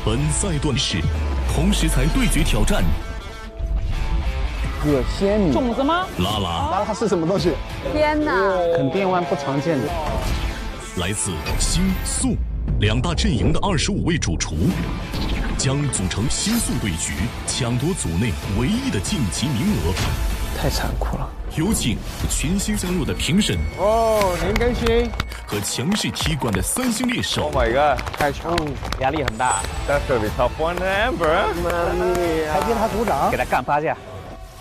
本赛段是同食材对决挑战。有鲜米种子吗？拉拉它是什么东西？天哪！垦丁湾不常见的。来自新宿两大阵营的25位主厨，将组成新宿对局，抢夺组内唯一的晋级名额。太残酷了！有请全新加入的评审哦，年更新和强势踢馆的3星猎手。 ！Oh my god， 太强，压力很大， That's gonna be tough one, Amber。妈咪，还给他鼓掌给。他干趴下。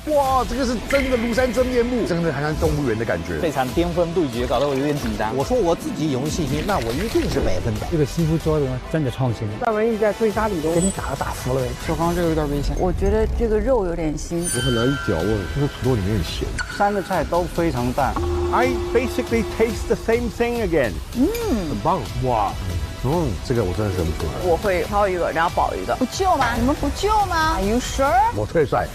哇，这个是真的庐山真面目，真的好像动物园的感觉。这场巅峰对决搞得我有点紧张。我说我自己有信心，那我一定是100分的。这个西夫做的真的创新。戴文艺在追杀里头给你打服了。小刚这个有点危险。我觉得这个肉有点腥。我很难嚼啊，这个土豆里面很咸。3个菜都非常淡。 I basically taste the same thing again。很棒哇！这个我真的忍不出来。我会挑一个，然后保一个。不救吗？你们不救吗 ？Are you sure？ 我退赛。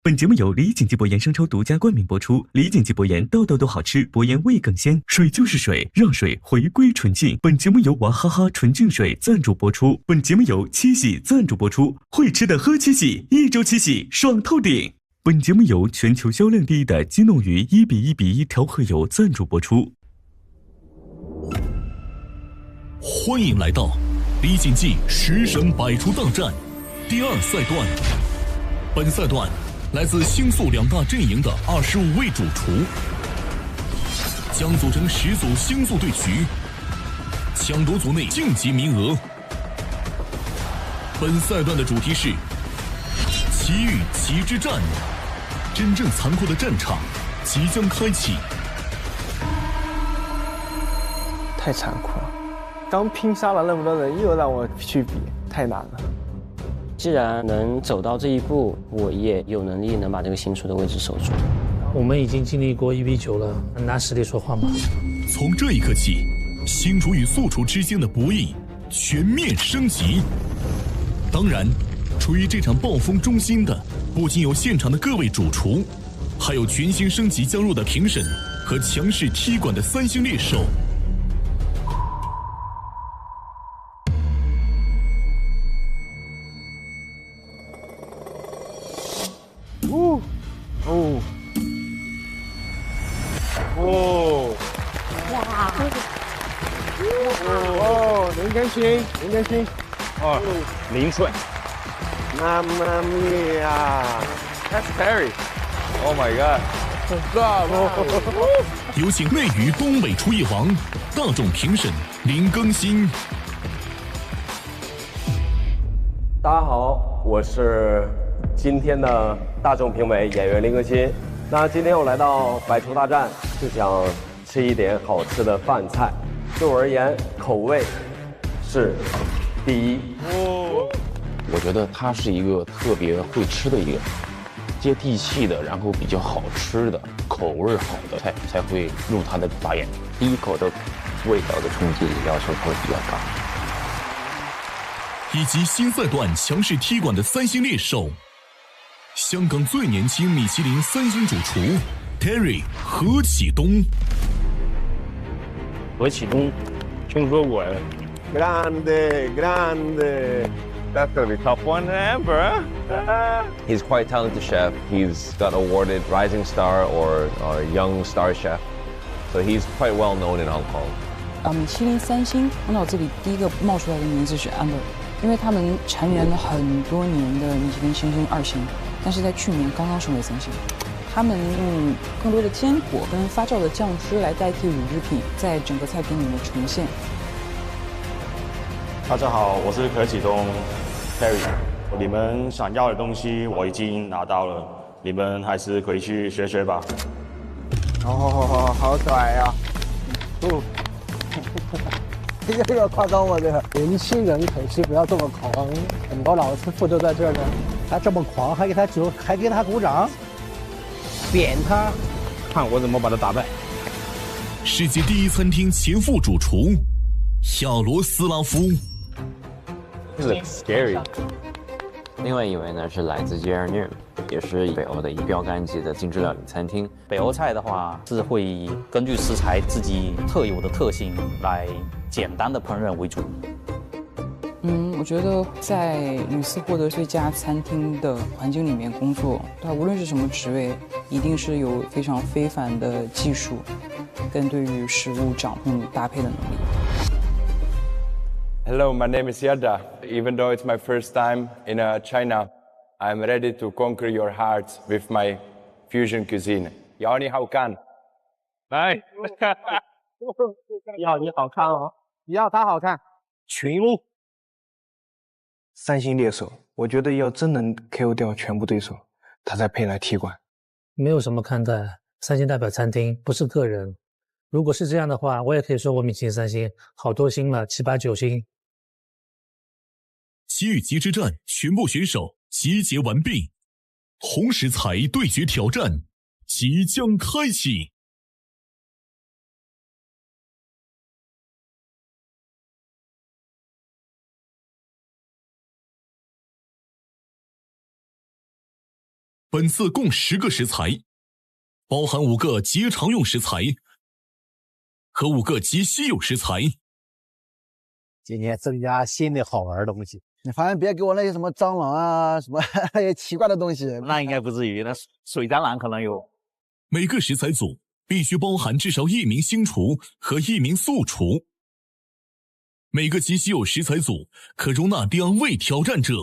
本节目由李锦记博研生抽独家冠名播出。李锦记博研道道都好吃，博研味更鲜，水就是水，让水回归纯净。本节目由娃哈哈纯净水赞助播出。本节目由七喜赞助播出。会吃的喝七喜，一周七喜爽透顶。本节目由全球销量第1的激弄鱼1:1:1调和油赞助播出。欢迎来到李锦记食神百厨大战第2赛段。本赛段来自新宿两大阵营的25位主厨，将组成10组新宿对局，抢夺组内晋级名额。本赛段的主题是奇遇奇之战，真正残酷的战场即将开启。太残酷了！刚拼杀了那么多人，又让我去比，太难了。 既然能走到这一步，我也有能力能把这个新厨的位置守住。我们已经经历过1比9了，拿实力说话嘛。从这一刻起，新厨与宿厨之间的博弈全面升级。当然，处于这场暴风中心的，不仅有现场的各位主厨，还有全新升级加入的评审和强势踢馆的3星猎手。 年更新，年更新。哦，0寸。妈妈咪呀 ，That's Perry。Oh my god！有请内娱东北厨艺王、大众评审林更新。大家好，我是今天的大众评委演员林更新。那今天我来到百厨大战，是想吃一点好吃的饭菜。对我而言，口味是第一。我觉得他是一个特别会吃的一个，接地气的，然后比较好吃的，口味好的菜才会入他的法眼。第一口的味道的冲击力要求会比较高。以及新赛段强势踢馆的3星猎手，香港最年轻米其林3星主厨 Terry 何启东。何启东，听说过 Grande, grande. That's gonna be a tough one, Amber. He's quite talented chef. He's got awarded Rising Star or Young Star Chef, so he's quite well known in Hong Kong. 米其林3星，那我这里第一个冒出来的名字是 Amber， 因为他们缠绵了很多年的米其林星星2星，但是在去年刚刚升为3星。他们用更多的坚果跟发酵的酱汁来代替乳制品，在整个菜品里面呈现。大家好，我是何启东 Terry。你们想要的东西我已经拿到了，你们还是回去学学吧。好，好帅呀！这个有点夸张，我这个年轻人可惜不要这么狂，很多老师傅都在这儿呢。他这么狂，还给他鼓掌，扁他，看我怎么把他打败。世界第一餐厅前副主厨亚罗斯拉夫。This looks scary。另外一位呢是来自 Jernier， 也是北欧的一标杆级的精致料理餐厅。北欧菜的话是会根据食材自己特有的特性来简单的烹饪为主。我觉得在屡次获得最佳餐厅的环境里面工作，它无论是什么职位，一定是有非常非凡的技术跟对于食物掌控搭配的能力。Hello, my name is Yada. Even though it's my first time in China, I'm ready to conquer your hearts with my fusion cuisine. 瑶你好看，来，耀你好看哦，耀他好看，群鹿。三星猎手，我觉得要真能 KO 掉全部对手，他再配来踢馆。没有什么看待，三星代表餐厅，不是个人。如果是这样的话，我也可以说我米其林三星，好多星了，7、8、9星。奇遇记之战全部选手集结完毕，红食材对决挑战即将开启。本次共10个食材，包含5个极常用食材和5个极稀有食材。今天增加新的好玩的东西，你反正别给我那些什么蟑螂啊，什么那些奇怪的东西。那应该不至于，那水蟑螂可能有。每个食材组必须包含至少1名新厨和1名素厨。每个极稀有食材组可容纳2位挑战者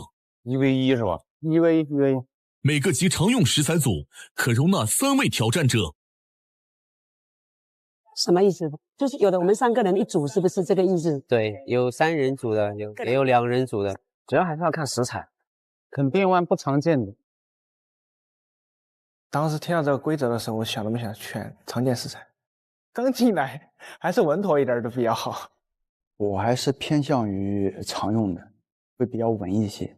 ，1v1是吧？1v1。每个极常用食材组可容纳3位挑战者。什么意思？就是有的我们3个人一组，是不是这个意思？对，有3人组的，也有2人组的，主要还是要看食材。肯变弯不常见的。当时听到这个规则的时候，我想都没想选常见食材。刚进来还是稳妥一点的比较好。我还是偏向于常用的，会比较稳一些。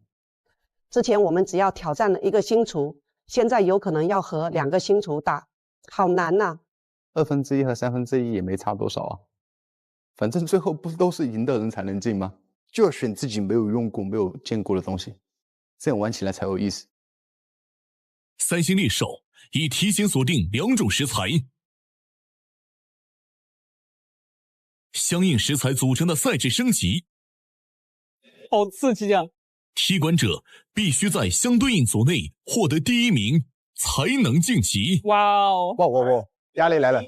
之前我们只要挑战了1个新厨，现在有可能要和2个新厨打，好难呐！1/2和1/3也没差多少啊，反正最后不都是赢的人才能进吗？就要选自己没有用过、没有见过的东西，这样玩起来才有意思。三星猎手已提前锁定2种食材，相应食材组成的赛制升级。好刺激啊！踢馆者必须在相对应组内获得第1名，才能晋级。哇哦！哇！压力来了！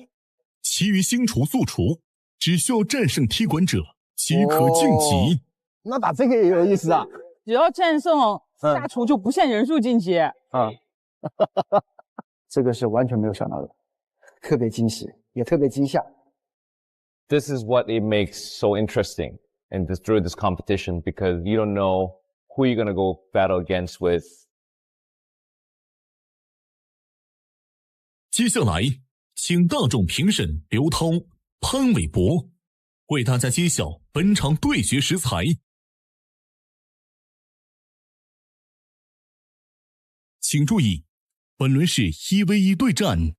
其余新厨、素厨只需要战胜踢馆者即可晋级。那打这个也有意思啊！只要战胜下厨就不限人数晋级。这个是完全没有想到的，特别惊喜，也特别惊吓。This is what it makes so interesting and through this competition because you don't know who you're gonna go battle against with. 接下来，请大众评审刘涛、潘玮柏为大家揭晓本场对决食材。请注意，本轮是1v1对战。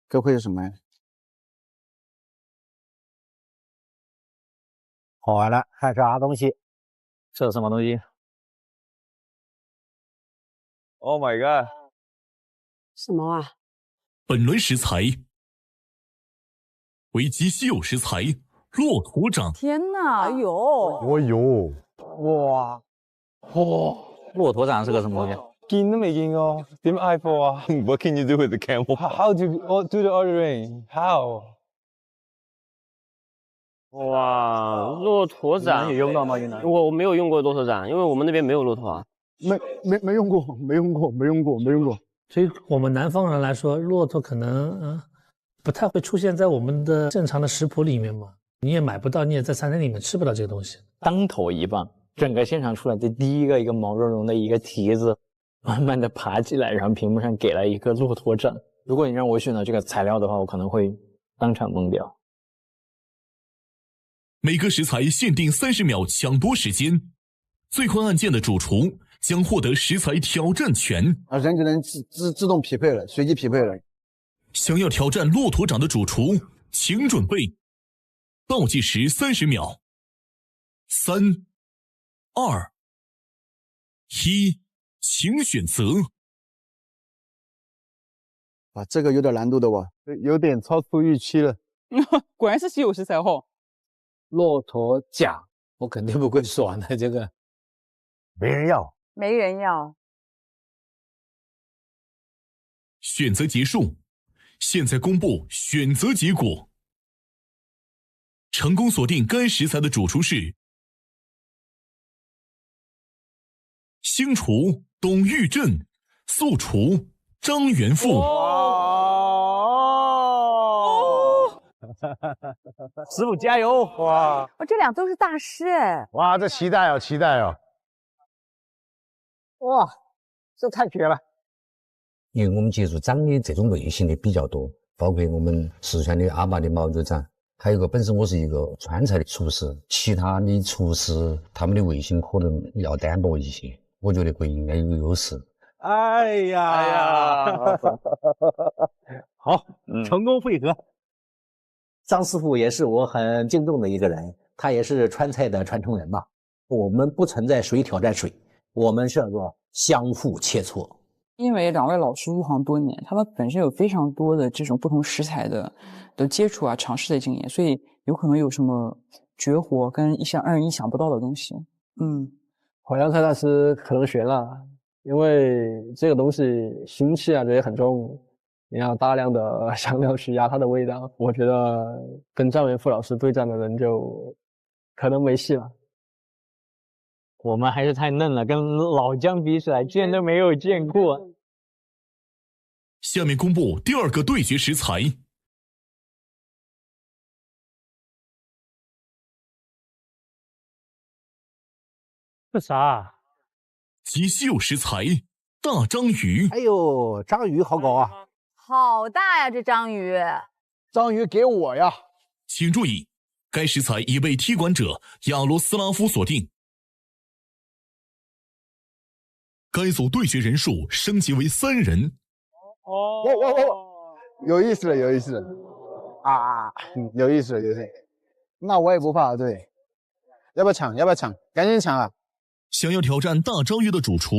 这会是什么呀？好玩了，看啥东西？这是什么东西 ？Oh my god！ 什么啊？本轮食材为极稀有食材骆驼掌。天哪！哎呦！哦呦！哇！骆驼掌是个什么东西？見都未見過，點嗌貨啊 ？What can you do with the camel? How do the ordering? How? 哇，骆驼掌有用到吗？云南？我没有用过骆驼掌，因为我们那边没有骆驼啊。没用过。所以我们南方人来说，骆驼可能不太会出现在我们的正常的食谱里面嘛。你也买不到，你也在餐厅里面吃不到这个东西。当头一棒，整个现场出来的第一个毛茸茸的一个蹄子，慢慢的爬起来，然后屏幕上给了一个骆驼掌。如果你让我选择这个材料的话，我可能会当场懵掉。每个食材限定30秒抢夺时间，最快按键的主厨将获得食材挑战权。人就能自动匹配了，随机匹配了。想要挑战骆驼掌的主厨，请准备。倒计时30秒。3、2、1，请选择。啊，这个有点难度的哇，有点超出预期了。果然是稀有食材哦。骆驼甲，我肯定不会选的，这个没人要，没人要。选择结束，现在公布选择结果。成功锁定该食材的主厨是星厨董玉振，素厨张元富。师傅加油！哇，这俩都是大师哎！哇，这期待哦，期待哦！哇，这太绝了！因为我们接触掌的这种类型的比较多，包括我们四川的阿爸的毛肉掌，还有个本身我是一个川菜的厨师，其他的厨师他们的味型可能要单薄一些，我觉得会应该有优势。哎呀，好，成功会合。张师傅也是我很敬重的一个人，他也是川菜的传承人嘛。我们不存在谁挑战谁，我们是叫做相互切磋。因为两位老师入行多年，他们本身有非常多的这种不同食材的接触啊、尝试的经验，所以有可能有什么绝活跟让人意想不到的东西。淮扬菜大师可能悬了，因为这个东西腥气啊这也很重。你要大量的香料去压它的味道，我觉得跟张元富老师对战的人就可能没戏了。我们还是太嫩了，跟老姜比起来，见都没有见过。下面公布第2个对决食材。这啥？极稀有食材大章鱼。哎呦，章鱼好高啊！好大呀，这章鱼！章鱼给我呀！请注意，该食材已被踢馆者亚罗斯拉夫锁定。该组对决人数升级为3人。有意思了，有意思了啊！有意思了，有意思。那我也不怕，对。要不要抢？要不要抢？赶紧抢啊！想要挑战大章鱼的主厨，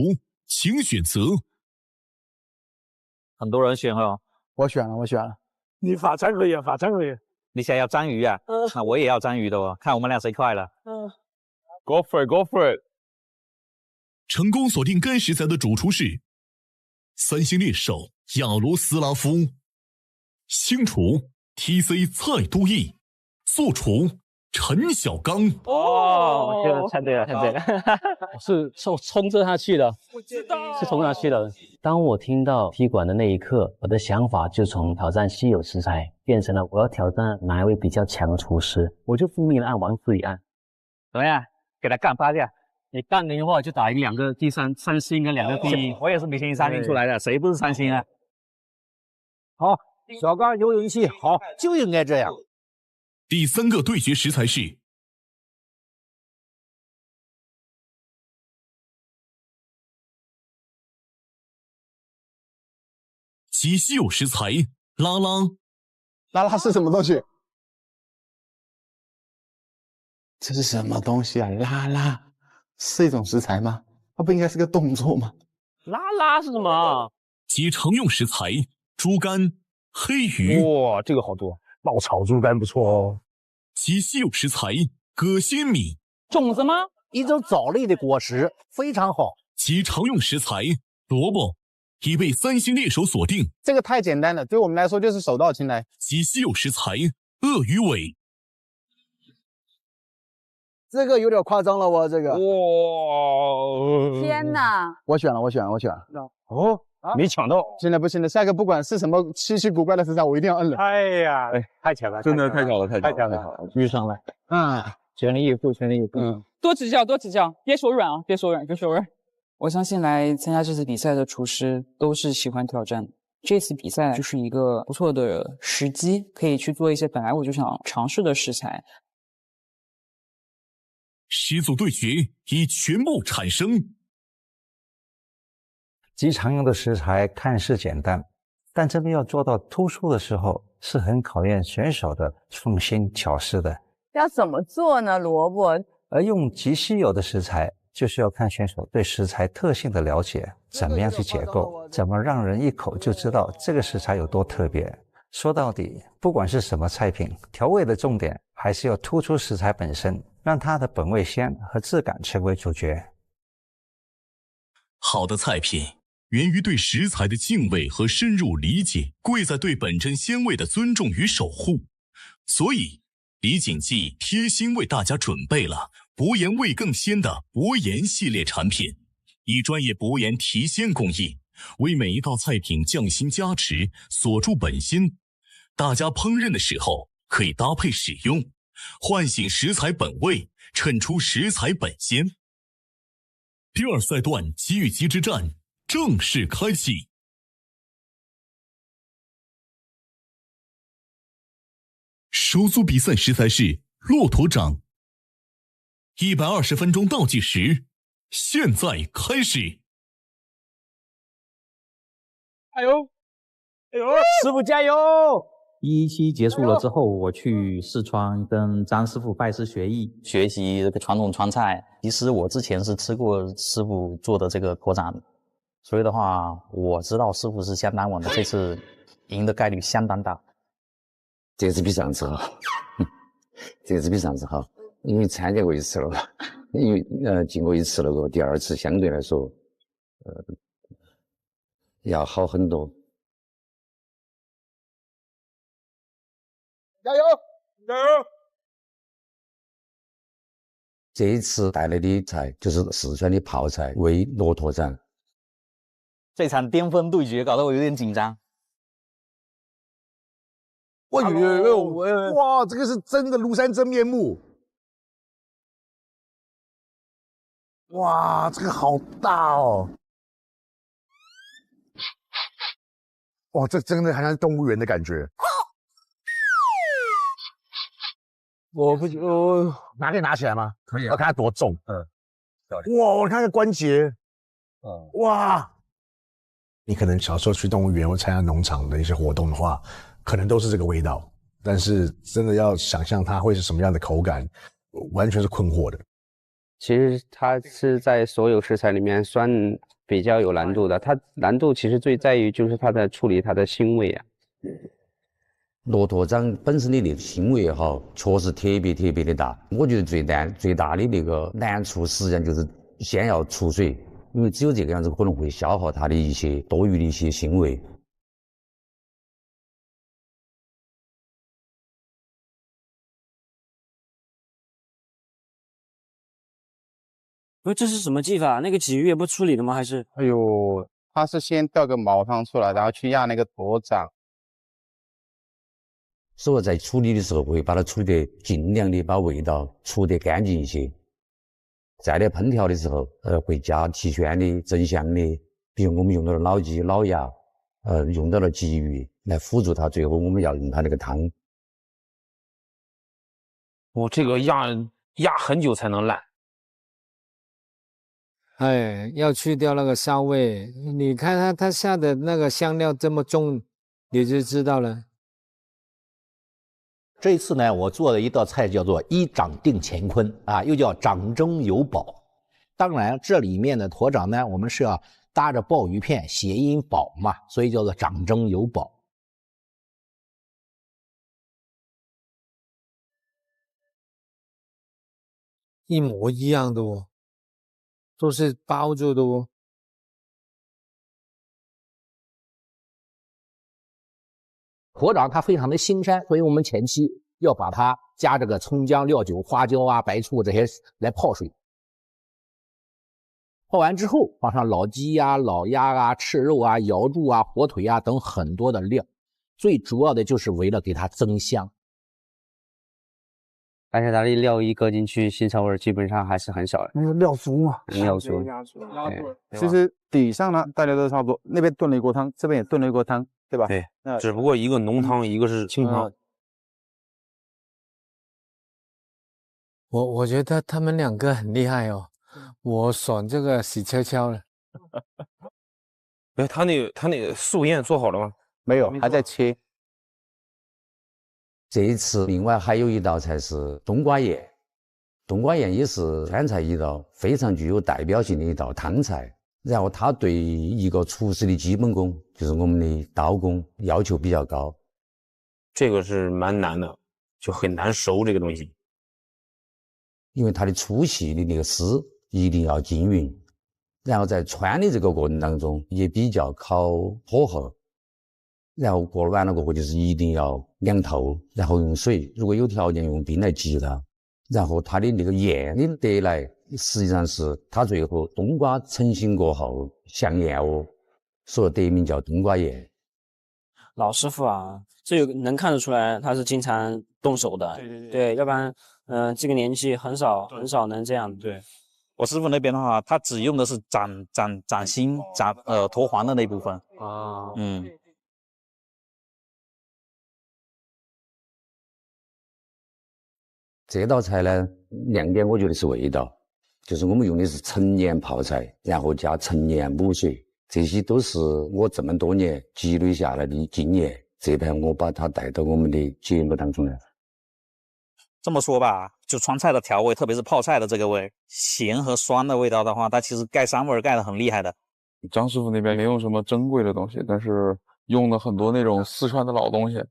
请选择。很多人选哦，我选了，我选了。你发章鱼啊，发章鱼！你想要章鱼啊？那我也要章鱼的哦，看我们俩谁快了。Go for it, go for it！ 成功锁定该食材的主厨是3星猎手亚罗斯拉夫，星厨 TC 蔡都义，素厨陈小刚。这个猜对了，猜对了。是冲着他去的，我知道是冲着他去的。当我听到踢馆的那一刻，我的想法就从挑战稀有食材变成了我要挑战哪一位比较强的厨师，我就复命的按王自己按。怎么样？给他干8架。你干的话就打赢2个第3星跟2个第1。我也是米其林3星出来的，谁不是3星啊？好，小刚有勇气，好，就应该这样。第3个对决食材是极稀有食材拉拉。拉拉是什么东西？这是什么东西啊？拉拉是一种食材吗？它不应该是个动作吗？拉拉是什么？极常用食材猪肝、黑鱼。哇，这个好多，爆炒猪肝不错哦。极稀有食材葛仙米。种子吗？一种藻类的果实，非常好。极常用食材萝卜，已被3星猎手锁定。这个太简单了，对我们来说就是手到擒来。极稀有食材鳄鱼尾。这个有点夸张了，我这个。哇！天哪！我选了，我选了，我选了。哦，没抢到，现在不行了，下一个不管是什么稀奇古怪的食材，我一定要摁了。哎呀，太强了，真的太巧了，太强了，遇上了。全力以赴，全力以赴。多指教，多指教，别手软啊，别手软，别手软。我相信来参加这次比赛的厨师都是喜欢挑战的。这次比赛就是一个不错的时机，可以去做一些本来我就想尝试的食材。十组对决已全部产生。极常用的食材看似简单，但真的要做到突出的时候，是很考验选手的创新巧思的。要怎么做呢？萝卜，而用极稀有的食材，就是要看选手对食材特性的了解，怎么样去解构，怎么让人一口就知道这个食材有多特别。说到底，不管是什么菜品，调味的重点还是要突出食材本身，让它的本味鲜和质感成为主角。好的菜品源于对食材的敬畏和深入理解，贵在对本真鲜味的尊重与守护。所以李锦记贴心为大家准备了薄盐味更鲜的薄盐系列产品，以专业薄盐提鲜工艺，为每一道菜品匠心加持，锁住本心。大家烹饪的时候可以搭配使用，唤醒食材本味，衬出食材本鲜。第二赛段鸡与鸡之战正式开启。首组比赛食材是骆驼掌。120分钟倒计时，现在开始。哎呦，哎呦，师傅加油！第一期结束了之后，我去四川跟张师傅拜师学艺，学习这个传统川菜。其实我之前是吃过师傅做的这个驼掌，所以的话，我知道师傅是相当稳的，这次赢的概率相当大。这次比上次好，这次比上次好，因为参加过一次了，因为经过一次那个第二次相对来说，要好很多。加油！加油！这一次带来的菜就是四川的泡菜煨骆驼掌。这场巅峰对决搞得我有点紧张。哇，哇，这个是真的庐山真面目！哇，这个好大哦！哇，这真的好像是动物园的感觉。我不，可以拿起来吗？可以啊。我看它多重。哇，我看个关节。哇。你可能小时候去动物园或参加农场的一些活动的话，可能都是这个味道，但是真的要想象它会是什么样的口感，完全是困惑的。其实它是在所有食材里面算比较有难度的，它难度其实最在于就是它的处理它的腥味啊。骆驼掌本身的那个腥味也好，确实特别的大。我觉得最大的那个难处，实际上就是先要出水，因为只有这个样子可能会消耗它的一些多余的一些腥味。不是，这是什么技法？那个鲫鱼也不处理的吗？还是？哎呦，他是先吊个毛汤出来，然后去压那个驼掌。所以在处理的时候会把它处理得尽量的把味道除得干净一些。再来烹调的时候，会加提鲜的、增香的，比如我们用到了老鸡、老鸭，用到了鲫鱼来辅助它。最后我们要用它那个汤。我这个压很久才能烂。哎，要去掉那个臊味。你看它下的那个香料这么重，你就知道了。这一次呢，我做了一道菜叫做一掌定乾坤啊，又叫掌中有宝。当然，这里面的驼掌呢，我们是要搭着鲍鱼片，谐音宝嘛，所以叫做掌中有宝。一模一样的哦，都是包住的哦。驼掌它非常的腥膻，所以我们前期要把它加这个葱姜料酒、花椒啊、白醋这些来泡水。泡完之后，放上老鸡呀、老鸭啊、翅肉啊、瑶柱啊、火腿啊等很多的料，最主要的就是为了给它增香。而且它的料一搁进去，腥臭味基本上还是很小的。那个料足嘛，料足。其实底上呢，大家都差不多，那边炖了一锅汤，这边也炖了一锅汤，对吧？对，只不过一个浓汤，一个是清汤。我觉得他们两个很厉害哦，我选这个死翘翘了。哎，他那个素宴做好了吗？没有，还在切。这一次另外还有一道菜是冬瓜宴，冬瓜宴也是川菜一道非常具有代表性的一道汤菜。然后它对一个厨师的基本功，就是我们的刀工要求比较高。这个是蛮难的，就很难熟这个东西。因为它的粗细的那个丝一定要均匀，然后在穿的这个过程当中也比较考火候，然后完了过后就是一定要凉透，然后用水，如果有条件用冰来急它，然后它的那个宴的得来，实际上是它最后冬瓜成型过后像燕窝，所以得名叫冬瓜宴。老师傅啊，这个能看得出来他是经常动手的，对，要不然这个年纪很少能这样。对，我师傅那边的话，他只用的是掌心脱黄的那部分啊，这道菜呢，亮点我觉得是味道，就是我们用的是陈年泡菜，然后加陈年母水，这些都是我这么多年积累下来的经验。这盘我把它带到我们的节目当中来。这么说吧，就川菜的调味，特别是泡菜的这个味，咸和酸的味道的话，它其实盖膻味盖得很厉害的。张师傅那边没用什么珍贵的东西，但是用了很多那种四川的老东西。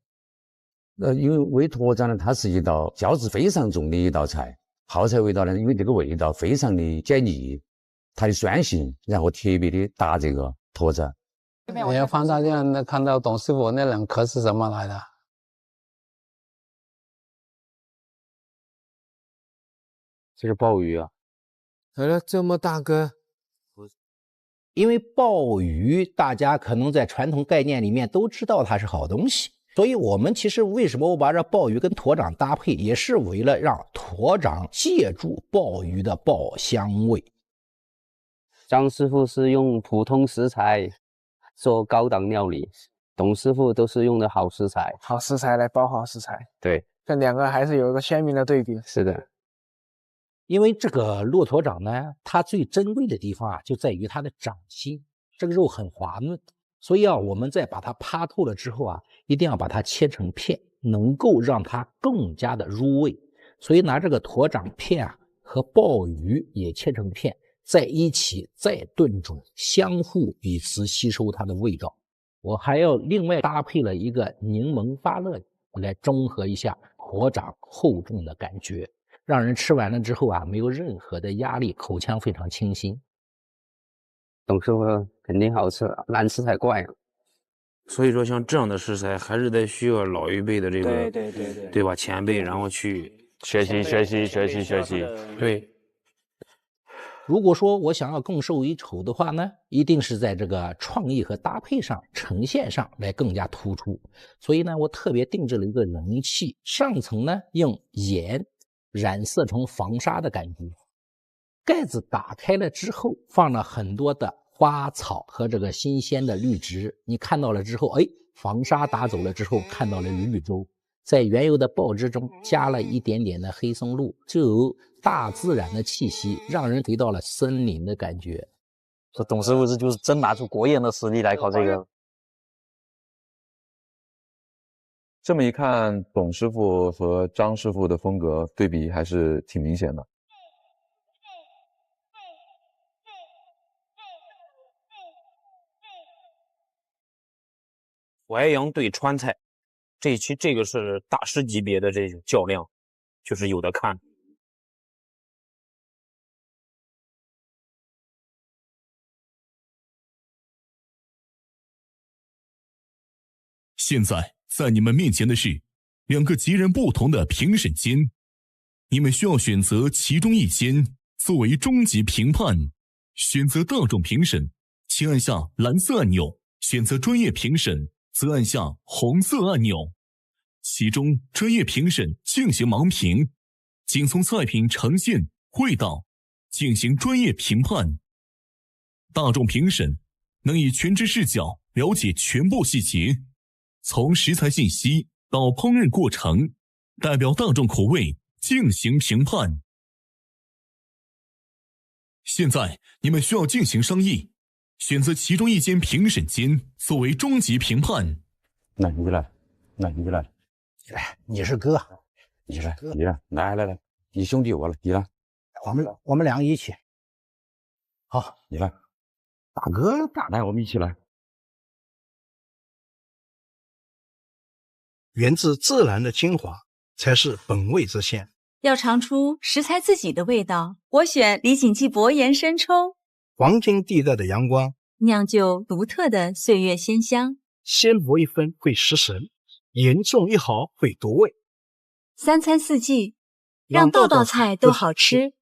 因为煨驼掌呢，它是一道胶质非常重的一道菜。泡菜味道呢，因为这个味道非常的解腻，它的酸性，然后特别的搭这个驼掌。你要放大镜看到董师傅那2颗是什么来的？这是鲍鱼啊！来了，这么大个。因为鲍鱼，大家可能在传统概念里面都知道它是好东西，所以我们其实为什么我把这鲍鱼跟驼掌搭配，也是为了让驼掌借助鲍鱼的爆香味。张师傅是用普通食材做高档料理，董师傅都是用的好食材，好食材来包好食材。对，这两个还是有一个鲜明的对比。是的。因为这个骆驼掌呢，它最珍贵的地方啊，就在于它的掌心，这个肉很滑嫩，所以啊，我们在把它趴透了之后啊，一定要把它切成片，能够让它更加的入味。所以拿这个驼掌片啊和鲍鱼也切成片，在一起再炖煮，相互彼此吸收它的味道。我还要另外搭配了一个柠檬芭乐来中和一下驼掌厚重的感觉。让人吃完了之后啊，没有任何的压力，口腔非常清新。董师傅肯定好吃，难吃才怪啊！所以说，像这样的食材，还是得需要老一辈的这个，对吧？前辈，然后去学习。对。如果说我想要更胜一筹的话呢，一定是在这个创意和搭配上、呈现上来更加突出。所以呢，我特别定制了一个容器，上层呢用盐染色成防沙的感觉，盖子打开了之后，放了很多的花草和这个新鲜的绿植。你看到了之后，哎，防沙打走了之后，看到了绿洲，在原有的鲍汁中加了一点点的黑松露，就有大自然的气息，让人回到了森林的感觉。这董师傅这就是真拿出国研的实力来搞这个。这么一看，董师傅和张师傅的风格对比还是挺明显的。淮扬对川菜，这个是大师级别的这种较量，就是有的看。现在在你们面前的是2个截然不同的评审间，你们需要选择其中一间作为终极评判。选择大众评审，请按下蓝色按钮；选择专业评审，则按下红色按钮。其中专业评审进行盲评，仅从菜品呈现、味道进行专业评判。大众评审能以全知视角了解全部细节，从食材信息到烹饪过程，代表大众口味进行评判。现在你们需要进行商议，选择其中一间评审间作为终极评判。那你来，来，你是哥，你来，你兄弟我了，你来，我们两个一起。好，你来，大哥，来，我们一起来。源自自然的精华才是本味之鲜。要尝出食材自己的味道，我选李锦记薄盐生抽。黄金地带的阳光，酿就独特的岁月鲜香。鲜薄一分会失神，盐重一毫会夺味。三餐四季，让道道菜都好吃。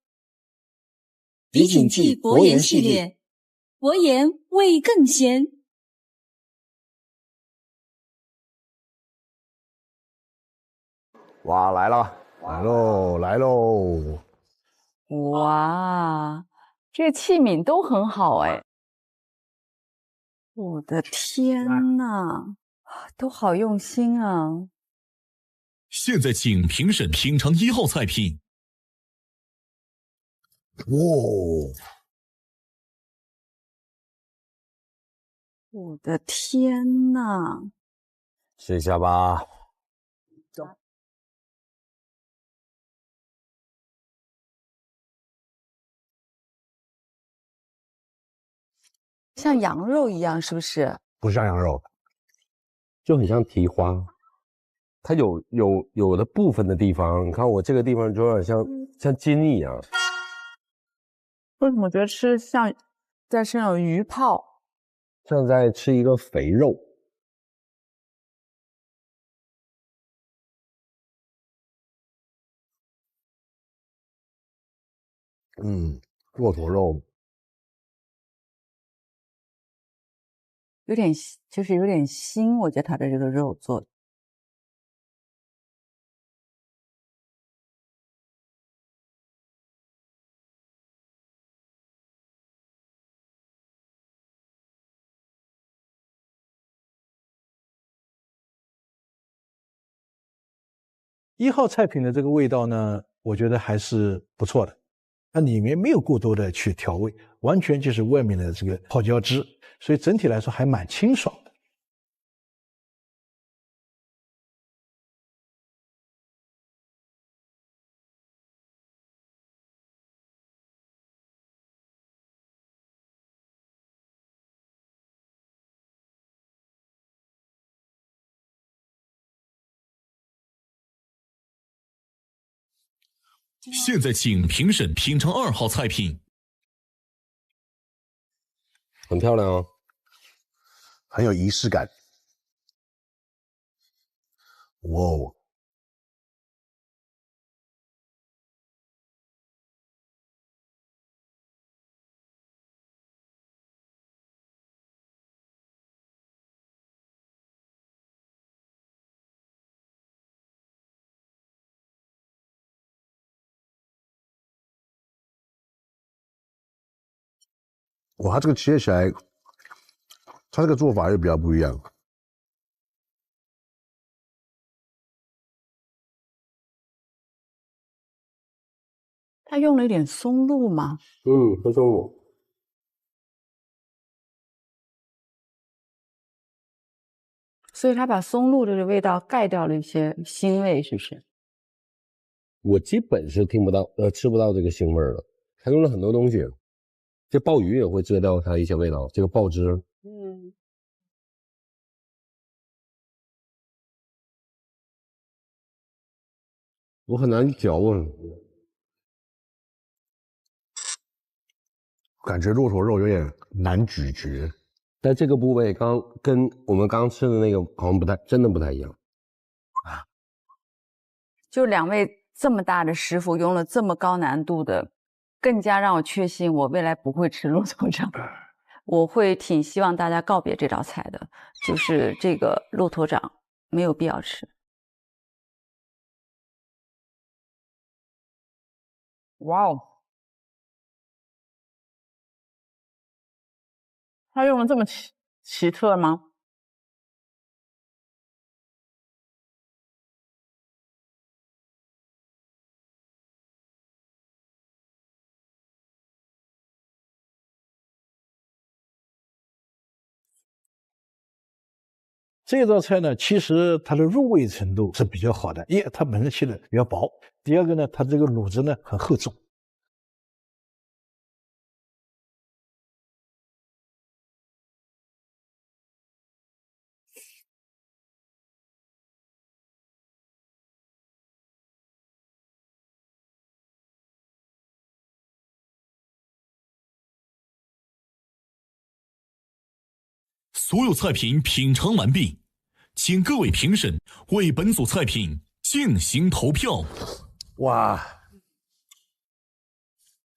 李锦记薄盐系列，薄盐味更鲜。哇，来喽！哇，这器皿都很好哎！我的天哪，都好用心啊！现在请评审品尝1号菜品。我的天哪！试一下吧。像羊肉一样，是不是？不像羊肉，就很像蹄花。它有的部分的地方，你看我这个地方就有点像筋一样。为什么觉得吃像在吃那种鱼泡？像在吃一个肥肉。骆驼肉。有点腥，我觉得它的这个肉做的。1号菜品的这个味道呢，我觉得还是不错的。它里面没有过多的去调味，完全就是外面的这个泡椒汁，所以整体来说还蛮清爽的。现在请评审品尝2号菜品。很漂亮哦，很有仪式感。哇哦！哇，它这个切起来，它这个做法又比较不一样。它用了一点松露吗？松露。所以它把松露这个味道盖掉了一些腥味，是不是？我基本是吃不到这个腥味了。它用了很多东西，这鲍鱼也会遮掉它一些味道，这个鲍汁。我很难嚼啊，感觉骆驼肉有点难咀嚼，但这个部位跟我们刚吃的那个好像真的不太一样。就2位这么大的师傅用了这么高难度的，更加让我确信我未来不会吃骆驼掌。我会挺希望大家告别这道菜的，就是这个骆驼掌没有必要吃。哇哦，他用的这么奇特吗？这道菜呢，其实它的入味程度是比较好的，一它本身切的比较薄，第二个呢，它这个卤汁呢很厚重。所有菜品品尝完毕，请各位评审为本组菜品进行投票。哇！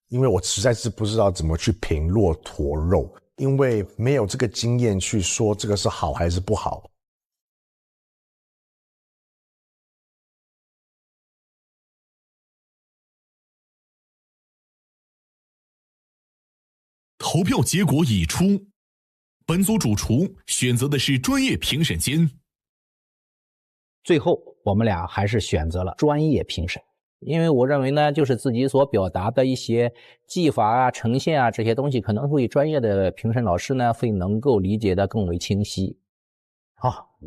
因为我实在是不知道怎么去评骆驼肉，因为没有这个经验去说这个是好还是不好。投票结果已出，本组主厨选择的是专业评审间。最后我们俩还是选择了专业评审，因为我认为呢，就是自己所表达的一些技法啊、呈现啊这些东西，可能会专业的评审老师呢会能够理解的更为清晰。好，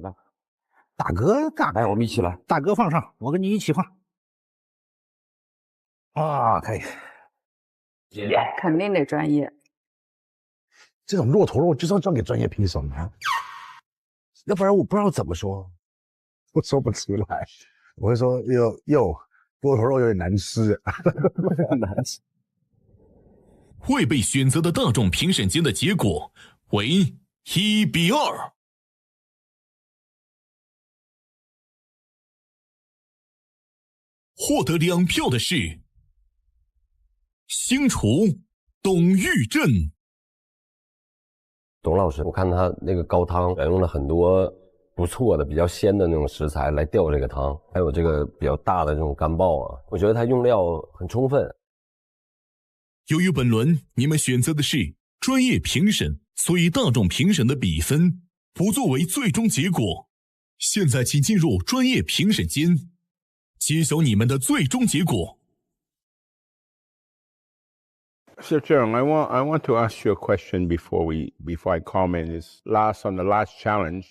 大哥干，来我们一起来，大哥放上，我跟你一起放。啊，可以，肯定得专业。这种骆驼肉就是要交给专业评审啊，要不然我不知道怎么说，我说不出来。我会说骆驼肉有点难吃，难吃。未被选择的大众评审间的结果为1-2。获得2票的是星厨董玉振。董老师，我看他那个高汤选用了很多不错的、比较鲜的那种食材来吊这个汤，还有这个比较大的这种干鲍啊，我觉得他用料很充分。由于本轮你们选择的是专业评审，所以大众评审的比分不作为最终结果。现在请进入专业评审间，揭晓你们的最终结果。Sir Chairman, I want to ask you a question before I comment. Is on the last challenge,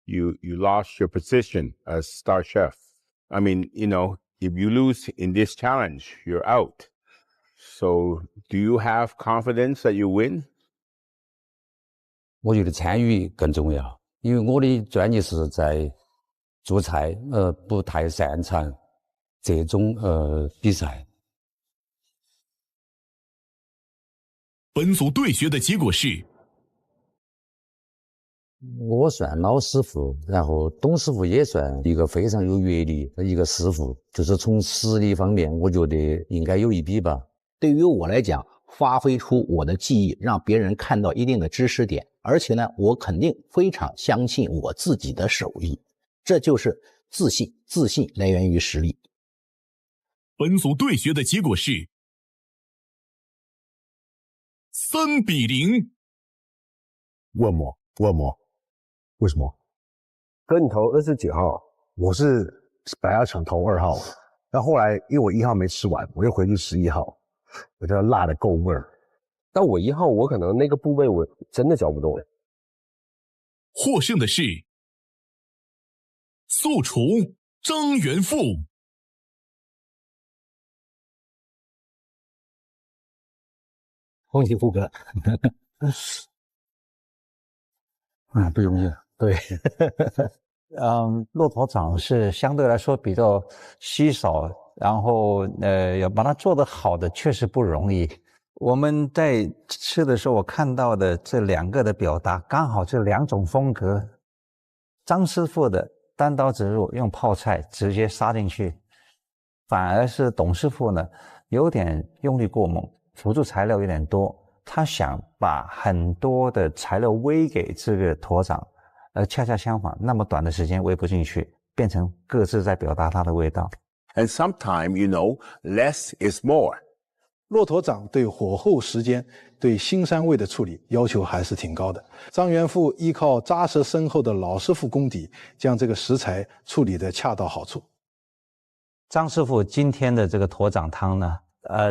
you lost your position as star chef. I mean, if you lose in this challenge, you're out. So, do you have confidence that you win? 我觉得参与更重要，因为我的专业是在做菜，不太擅长这种比赛。本组对决的结果是，我算老师傅，然后董师傅也算一个非常有阅历的一个师傅，就是从实力方面，我觉得应该有一比吧。对于我来讲，发挥出我的技艺，让别人看到一定的知识点，而且呢，我肯定非常相信我自己的手艺，这就是自信，自信来源于实力。本组对决的结果是3-0。问我，为什么？哥，你投29号，我是本来要想投2号，但后来因为我1号没吃完，我又回去11号，我觉得辣的够味儿。但我1号我可能那个部位我真的嚼不动。获胜的是素厨张元富。恭喜富哥。不容易。对，骆驼掌是相对来说比较稀少，然后要把它做得好的确实不容易。我们在吃的时候，我看到的这2个的表达，刚好这2种风格。张师傅的单刀直入，用泡菜直接杀进去，反而是董师傅呢有点用力过猛，辅助材料有点多。他想把很多的材料喂给这个驼掌，而恰恰相反，那么短的时间喂不进去，变成各自在表达它的味道。And sometimes, less is more. 骆驼掌对火候时间、对腥膻味的处理要求还是挺高的。张元富依靠扎实深厚的老师傅功底，将这个食材处理得恰到好处。张师傅今天的这个驼掌汤呢，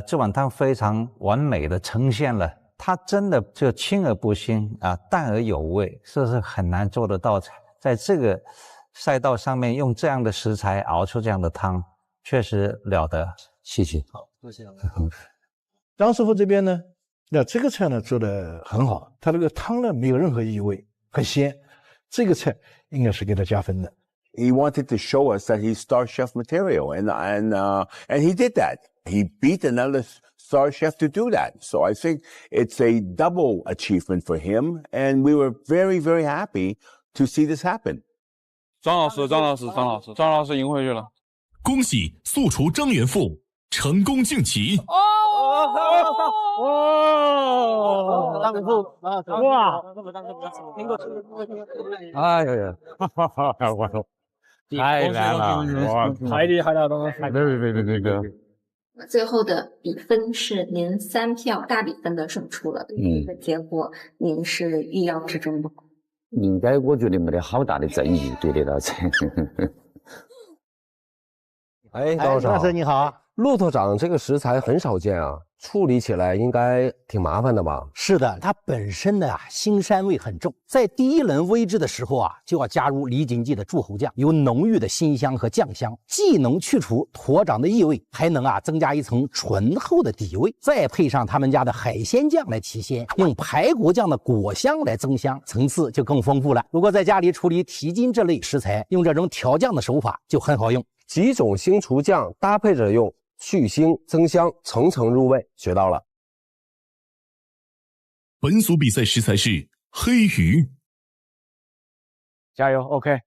这碗汤非常完美的呈现了，它真的就清而不腥啊，淡而有味，这是很难做得到。在这个赛道上面用这样的食材熬出这样的汤，确实了得。谢谢。好，多谢。张师傅这边呢，那这个菜呢做得很好，他这个汤呢没有任何异味，很鲜，这个菜应该是给他加分的。He wanted to show us that he's star chef material, and he did that. He beat another star chef to do that. So I think it's a double achievement for him, and we were very, very happy to see this happen. 张老师赢回去了。恭喜素厨张元富成功晋级。张元富哇！哎呀呀，太难了，太厉害了，对。最后的比分是您3票大比分的胜出了，这个结果您是意料之中吗？应该我觉得没得好大的争议，对这道菜。哎，高老师你好。骆驼掌这个食材很少见啊，处理起来应该挺麻烦的吧？是的，它本身的腥膻味很重，在第一轮煨制的时候就要加入李锦记的柱侯酱，有浓郁的辛香和酱香，既能去除驼掌的异味，还能增加一层醇厚的底味，再配上他们家的海鲜酱来提鲜，用排骨酱的果香来增香，层次就更丰富了。如果在家里处理蹄筋这类食材，用这种调酱的手法就很好用，几种新厨酱搭配着用，去腥增香，层层入味，学到了。本组比赛食材是黑鱼，加油 ，OK。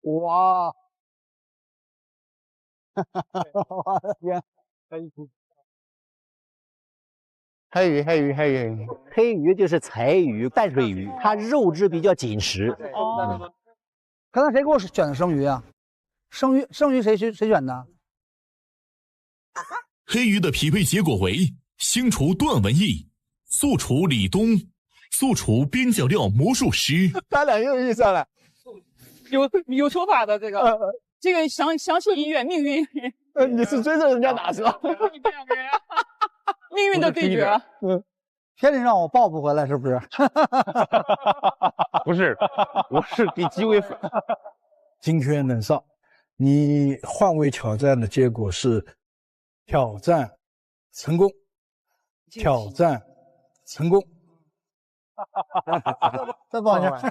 哇！我的天，黑鱼就是柴鱼、淡水鱼，它肉质比较紧实。刚才谁给我选的生鱼啊？生鱼谁选的？黑鱼的匹配结果为星厨段文义、素厨李东、素厨边角料魔术师。他俩又遇上了，有说法的这个，这个相信音乐命运。你是追着人家打是吧？命运的对决。天得让我报复回来是不是？不是，我是给机会粉。金圈冷少，你换位挑战的结果是挑战成功，挑战成功。再报一下，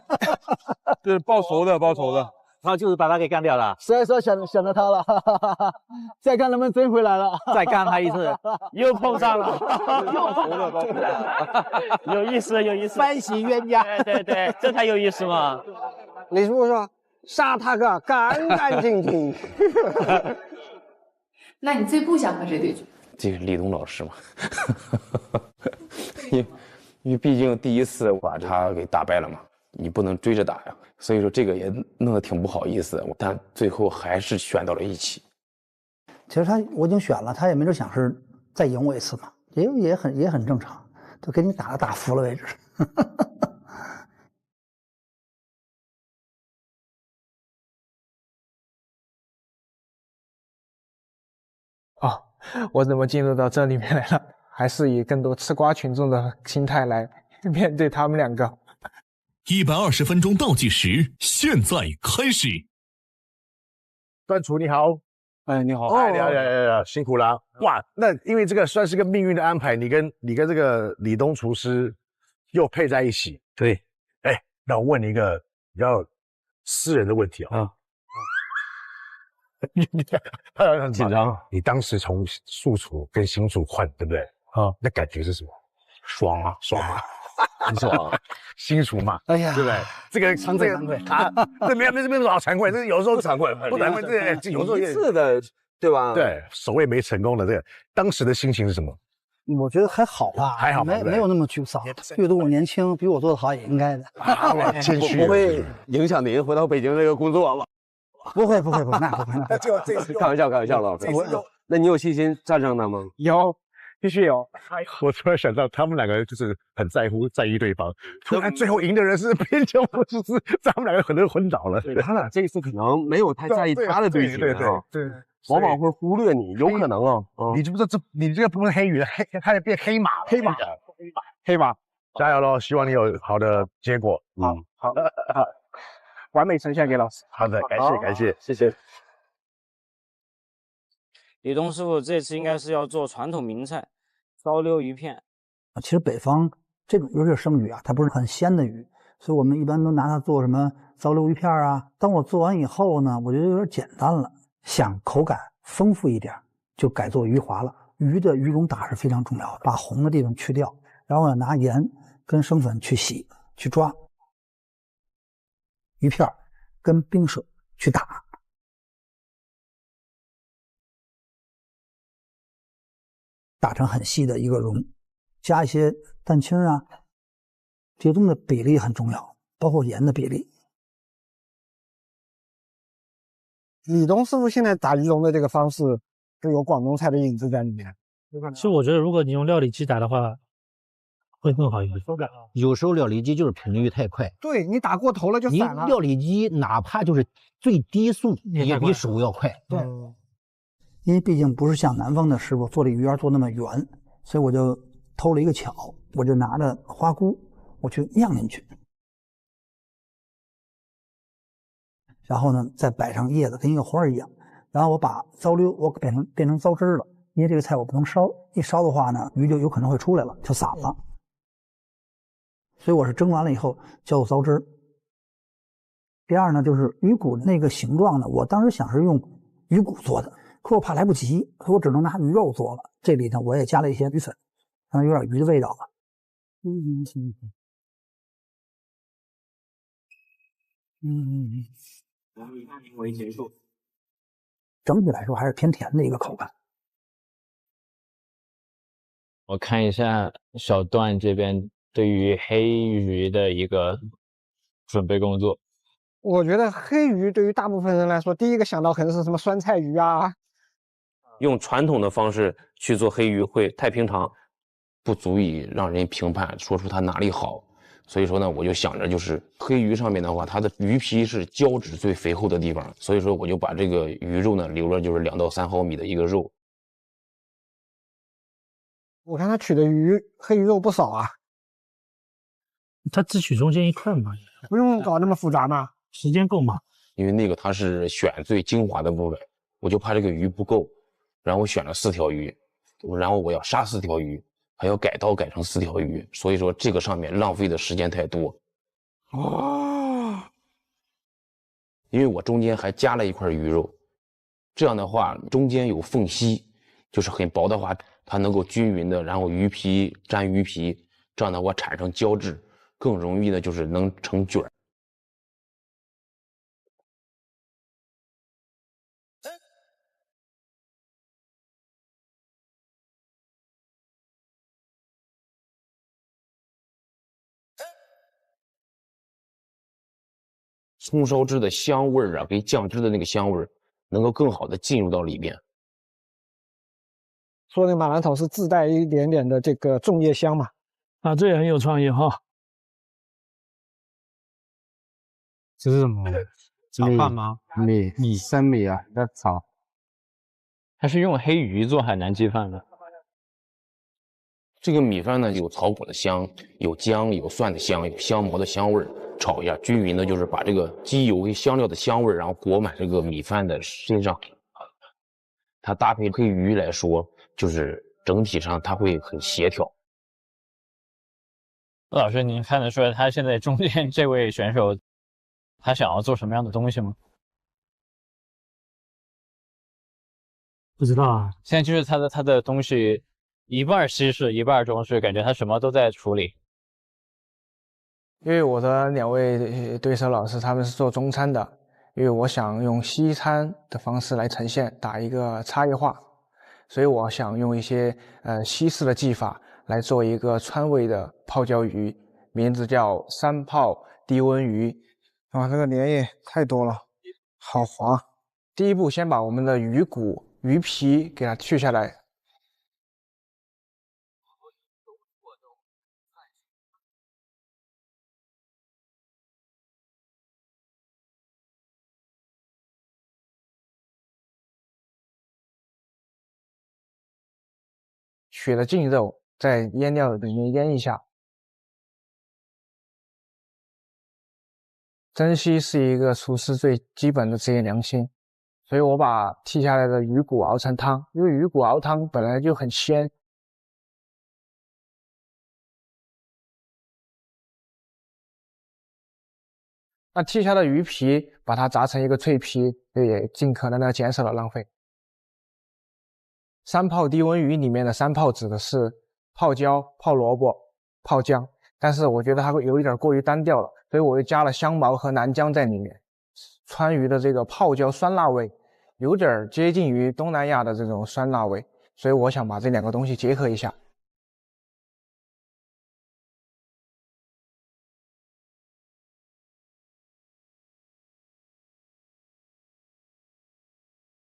对，报仇的。他就是把他给干掉了，所以说选择他了，再看能不能追回来了，再干他一次，又碰上了，有意思，翻喜冤家，对，这才有意思嘛。李师傅说杀他个干干净净。那你最不想和谁对决？这个李东老师嘛，因为毕竟第一次把他给打败了嘛，你不能追着打呀，所以说这个也弄得挺不好意思，但最后还是选到了一起。其实我已经选了，他也没准想是再赢我一次嘛，也很正常，都给你打服了为止。哦，我怎么进入到这里面来了？还是以更多吃瓜群众的心态来面对他们两个。120分钟倒计时现在开始。段厨你好。哎，你好。哦，辛苦了。哇，那因为这个算是个命运的安排，你跟这个李东厨师又配在一起。对。哎，那我问你一个比较私人的问题啊。他很紧张。你当时从素厨跟新厨换，对不对？啊，那感觉是什么？爽啊！很爽啊！新厨嘛，哎呀，对不对？这个惭愧啊，这没什么好惭愧，这有时候惭愧，不惭愧，这有时候一次的，对吧？对，所谓没成功的这个，当时的心情是什么？我觉得还好吧，还好，没有那么沮丧。阅读我年轻，比我做的好也应该的。我谦虚，不会影响您回到北京这个工作吧？不会，那不会。开玩笑，老师。那你有信心战胜他吗？有，必须有。我突然想到，他们两个就是很在意对方，突然最后赢的人是边疆魔术师，他们两个可能昏倒了。对，他俩这一次可能没有太在意他的队形啊，对，往往会忽略你，有可能啊。你知不知道你这个不是黑鱼，它得变黑马，黑马，加油喽！希望你有好的结果。好，完美呈现给老师。好的，感谢，谢谢。李东师傅这次应该是要做传统名菜糟溜鱼片。其实北方这种尤其是生鱼啊，它不是很鲜的鱼，所以我们一般都拿它做什么糟溜鱼片啊。当我做完以后呢，我觉得有点简单了，想口感丰富一点，就改做鱼滑了。鱼的鱼蓉打是非常重要的，把红的地方去掉，然后呢拿盐跟生粉去洗去抓，鱼片跟冰水去打。打成很细的一个蓉，加一些蛋清啊，这些东西的比例很重要，包括盐的比例。李东师傅现在打鱼蓉的这个方式，是有广东菜的影子在里面。其实我觉得，如果你用料理机打的话，会更好一点。有时候料理机就是频率太快，对你打过头了就散了。你料理机哪怕就是最低速，也比手要快。对。因为毕竟不是像南方的师傅做这鱼圆做那么圆，所以我就偷了一个巧，我就拿着花菇我去酿进去，然后呢再摆上叶子跟一个花一样，然后我把糟溜我变成糟汁了，因为这个菜我不能烧，一烧的话呢鱼就有可能会出来了，就散了，所以我是蒸完了以后叫做糟汁。第二呢就是鱼骨那个形状呢，我当时想是用鱼骨做的，可我怕来不及，所以我只能拿鱼肉做了。这里呢，我也加了一些鱼粉，让它有点鱼的味道了。以半年为结束。整体来说还是偏甜的一个口感。我看一下小段这边对于黑鱼的一个准备工作。我觉得黑鱼对于大部分人来说，第一个想到可能是什么酸菜鱼啊。用传统的方式去做黑鱼会太平常，不足以让人评判说出它哪里好。所以说呢，我就想着就是黑鱼上面的话，它的鱼皮是胶质最肥厚的地方，所以说我就把这个鱼肉呢留了就是2到3毫米的一个肉。我看他取的黑鱼肉不少啊。他只取中间一块嘛，不用搞那么复杂嘛，时间够吗？因为那个它是选最精华的部分，我就怕这个鱼不够。然后我选了4条鱼，然后我要杀4条鱼，还要改刀改成4条鱼，所以说这个上面浪费的时间太多。因为我中间还加了一块鱼肉，这样的话中间有缝隙，就是很薄的话，它能够均匀的，然后鱼皮沾鱼皮，这样的话产生胶质，更容易的就是能成卷。葱烧汁的香味啊，跟酱汁的那个香味能够更好的进入到里面。说那马兰头是自带一点点的这个粽叶香嘛？啊，这也很有创意哈。这是什么？炒饭吗？生米啊，要炒。它是用黑鱼做海南鸡饭的。这个米饭呢，有草果的香，有姜，有蒜的香，有香茅的香味，炒一下均匀的，就是把这个鸡油跟香料的香味，然后裹满这个米饭的身上。它搭配黑鱼来说，就是整体上它会很协调。陆老师，您看得出来他现在中间这位选手，他想要做什么样的东西吗？不知道啊，现在就是他的东西一半西式，一半中式，感觉他什么都在处理。因为我的2位对手老师他们是做中餐的，因为我想用西餐的方式来呈现，打一个差异化，所以我想用一些西式的技法来做一个川味的泡椒鱼，名字叫3泡低温鱼。哇，这个粘液太多了，好滑。第一步，先把我们的鱼骨鱼皮给它去下来。取了净肉，在腌料里面腌一下。珍惜是一个厨师最基本的职业良心，所以我把剔下来的鱼骨熬成汤，因为鱼骨熬汤本来就很鲜。那剔下的鱼皮，把它炸成一个脆皮，也尽可能的减少了浪费。三泡低温鱼里面的三泡指的是泡椒、泡萝卜、泡姜，但是我觉得它会有一点过于单调了，所以我又加了香茅和南姜在里面。川渝的这个泡椒酸辣味，有点接近于东南亚的这种酸辣味，所以我想把这两个东西结合一下。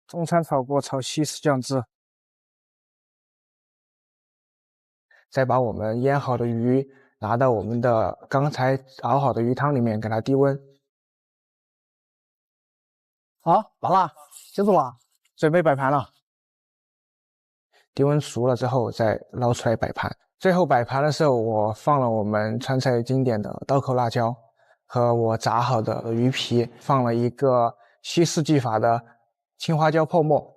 中餐炒锅炒西式酱汁。再把我们腌好的鱼拿到我们的刚才熬好的鱼汤里面，给它低温。好，完了，结束了，准备摆盘了。低温熟了之后再捞出来摆盘。最后摆盘的时候，我放了我们川菜经典的刀口辣椒和我炸好的鱼皮，放了一个西式技法的青花椒泡沫。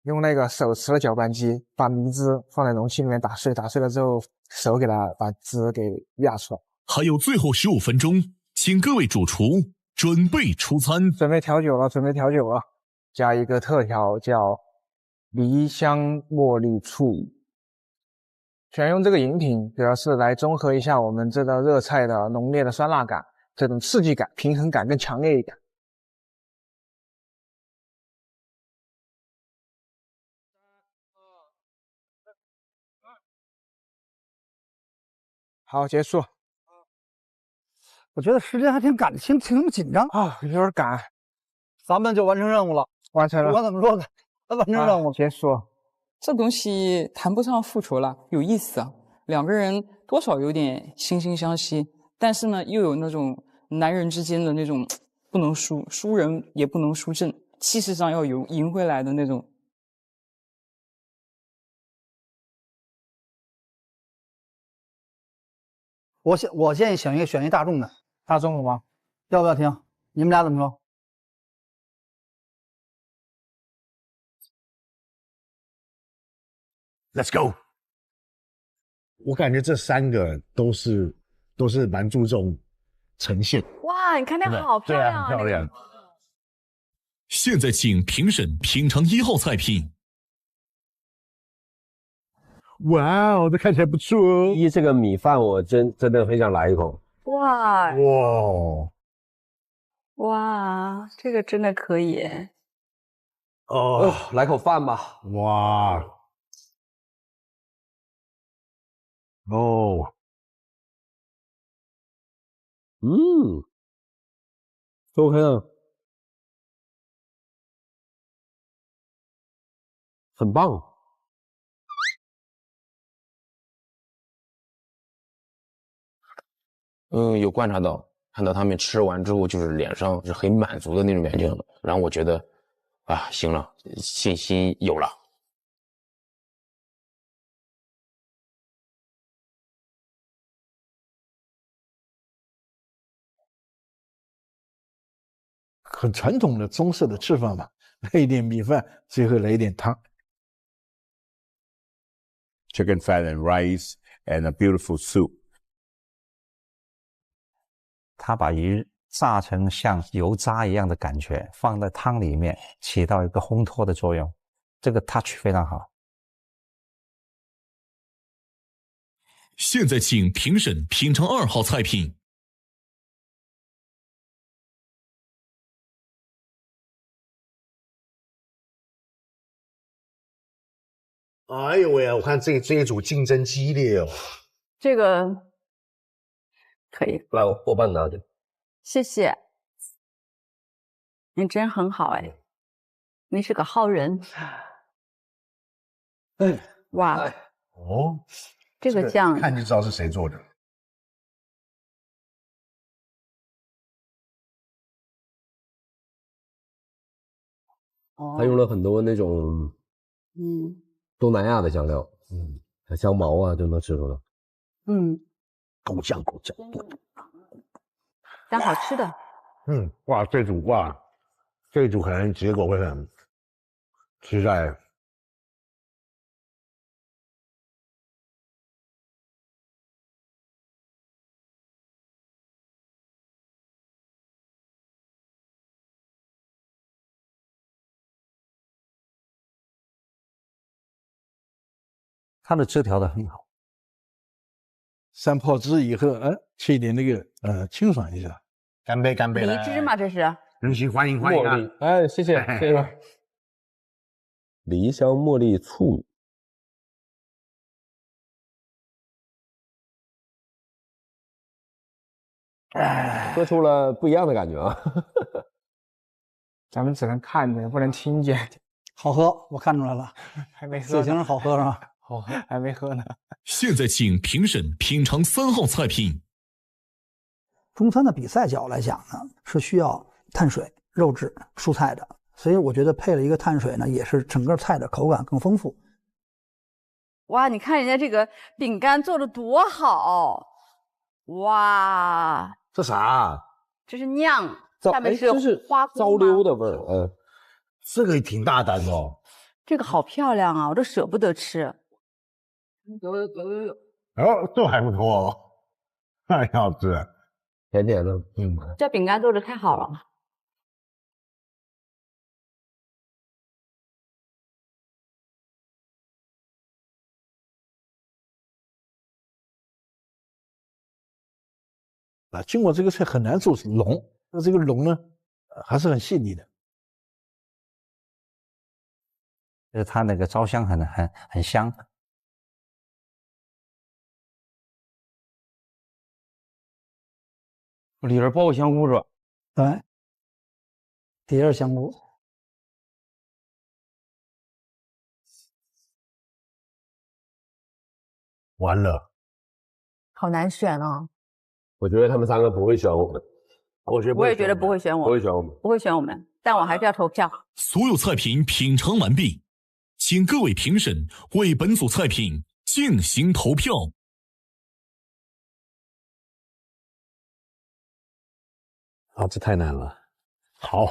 用那个手持的搅拌机把米汁放在容器里面打碎，打碎了之后手给它把汁给压出来。还有最后15分钟，请各位主厨准备出餐。准备调酒了，加一个特调叫梨香茉莉醋。选用这个饮品主要是来中和一下我们这道热菜的浓烈的酸辣感，这种刺激感、平衡感更强烈一点。好，结束。我觉得时间还挺赶的，挺那么紧张啊，有点赶。咱们就完成任务了，完成了。不管怎么说呢，完成任务结束。这东西谈不上复仇了，有意思啊。两个人多少有点惺惺相惜，但是呢，又有那种男人之间的那种不能输，输人也不能输阵，气势上要有赢回来的那种。我建议选一大众的，大众的吗？要不要听？你们俩怎么说？Let's go。我感觉这3个都是蛮注重呈现。哇，你看那好漂亮，对啊，很漂亮。现在请评审品尝1号菜品。哇哦，这看起来不错哦！这个米饭我真的很想来一口。哇，这个真的可以。来口饭吧。哇。OK 了，很棒。有观察到，看到他们吃完之后，就是脸上是很满足的那种表情，然后我觉得，啊，行了，信心有了。很传统的中式的吃法嘛，来一点米饭，最后来一点汤。Chicken fat and rice and a beautiful soup. 他把鱼炸成像油渣一样的感觉，放在汤里面，起到一个烘托的作用，这个 touch 非常好。现在请评审品尝2号菜品。哎呦喂啊！我看这一组竞争激烈哦。这个可以。来，我帮你拿着。谢谢。你真很好哎，你是个好人。哇，哦，这个酱看就知道是谁做的。他用了很多那种东南亚的酱料，像香茅啊就能吃出来。够酱。但好吃的。哇，这组可能结果会很实在。它的汁调的很好，散泡汁以后，切一点那个清爽一下。干杯！梨汁嘛，这是。欢迎啊！哎，谢谢。梨香茉莉醋，喝出了不一样的感觉啊！咱们只能看着，不能听见。好喝，我看出来了，还没喝。嘴型好喝是吧？好喝，还没喝呢。现在请评审品尝3号菜品。中餐的比赛角来讲呢，是需要碳水、肉质、蔬菜的，所以我觉得配了一个碳水呢，也是整个菜的口感更丰富。哇，你看人家这个饼干做的多好！哇，这啥？这是酿，下面是花菇糟溜的味儿。这个也挺大胆的哦。这个好漂亮啊，我都舍不得吃。哦，这还不错哦，太好吃了，甜甜的。这饼干做的太好了。经过这个菜很难做浓，那这个浓呢，还是很细腻的。就是它那个糟香很香。里边包个香菇是吧？对，底下是香菇。完了，好难选啊！我觉得他们3个不会选我们。我也觉得不会选我，不会选我们，不会选我们，但我还是要投票。所有菜品品尝完毕，请各位评审为本组菜品进行投票。啊，这太难了。好，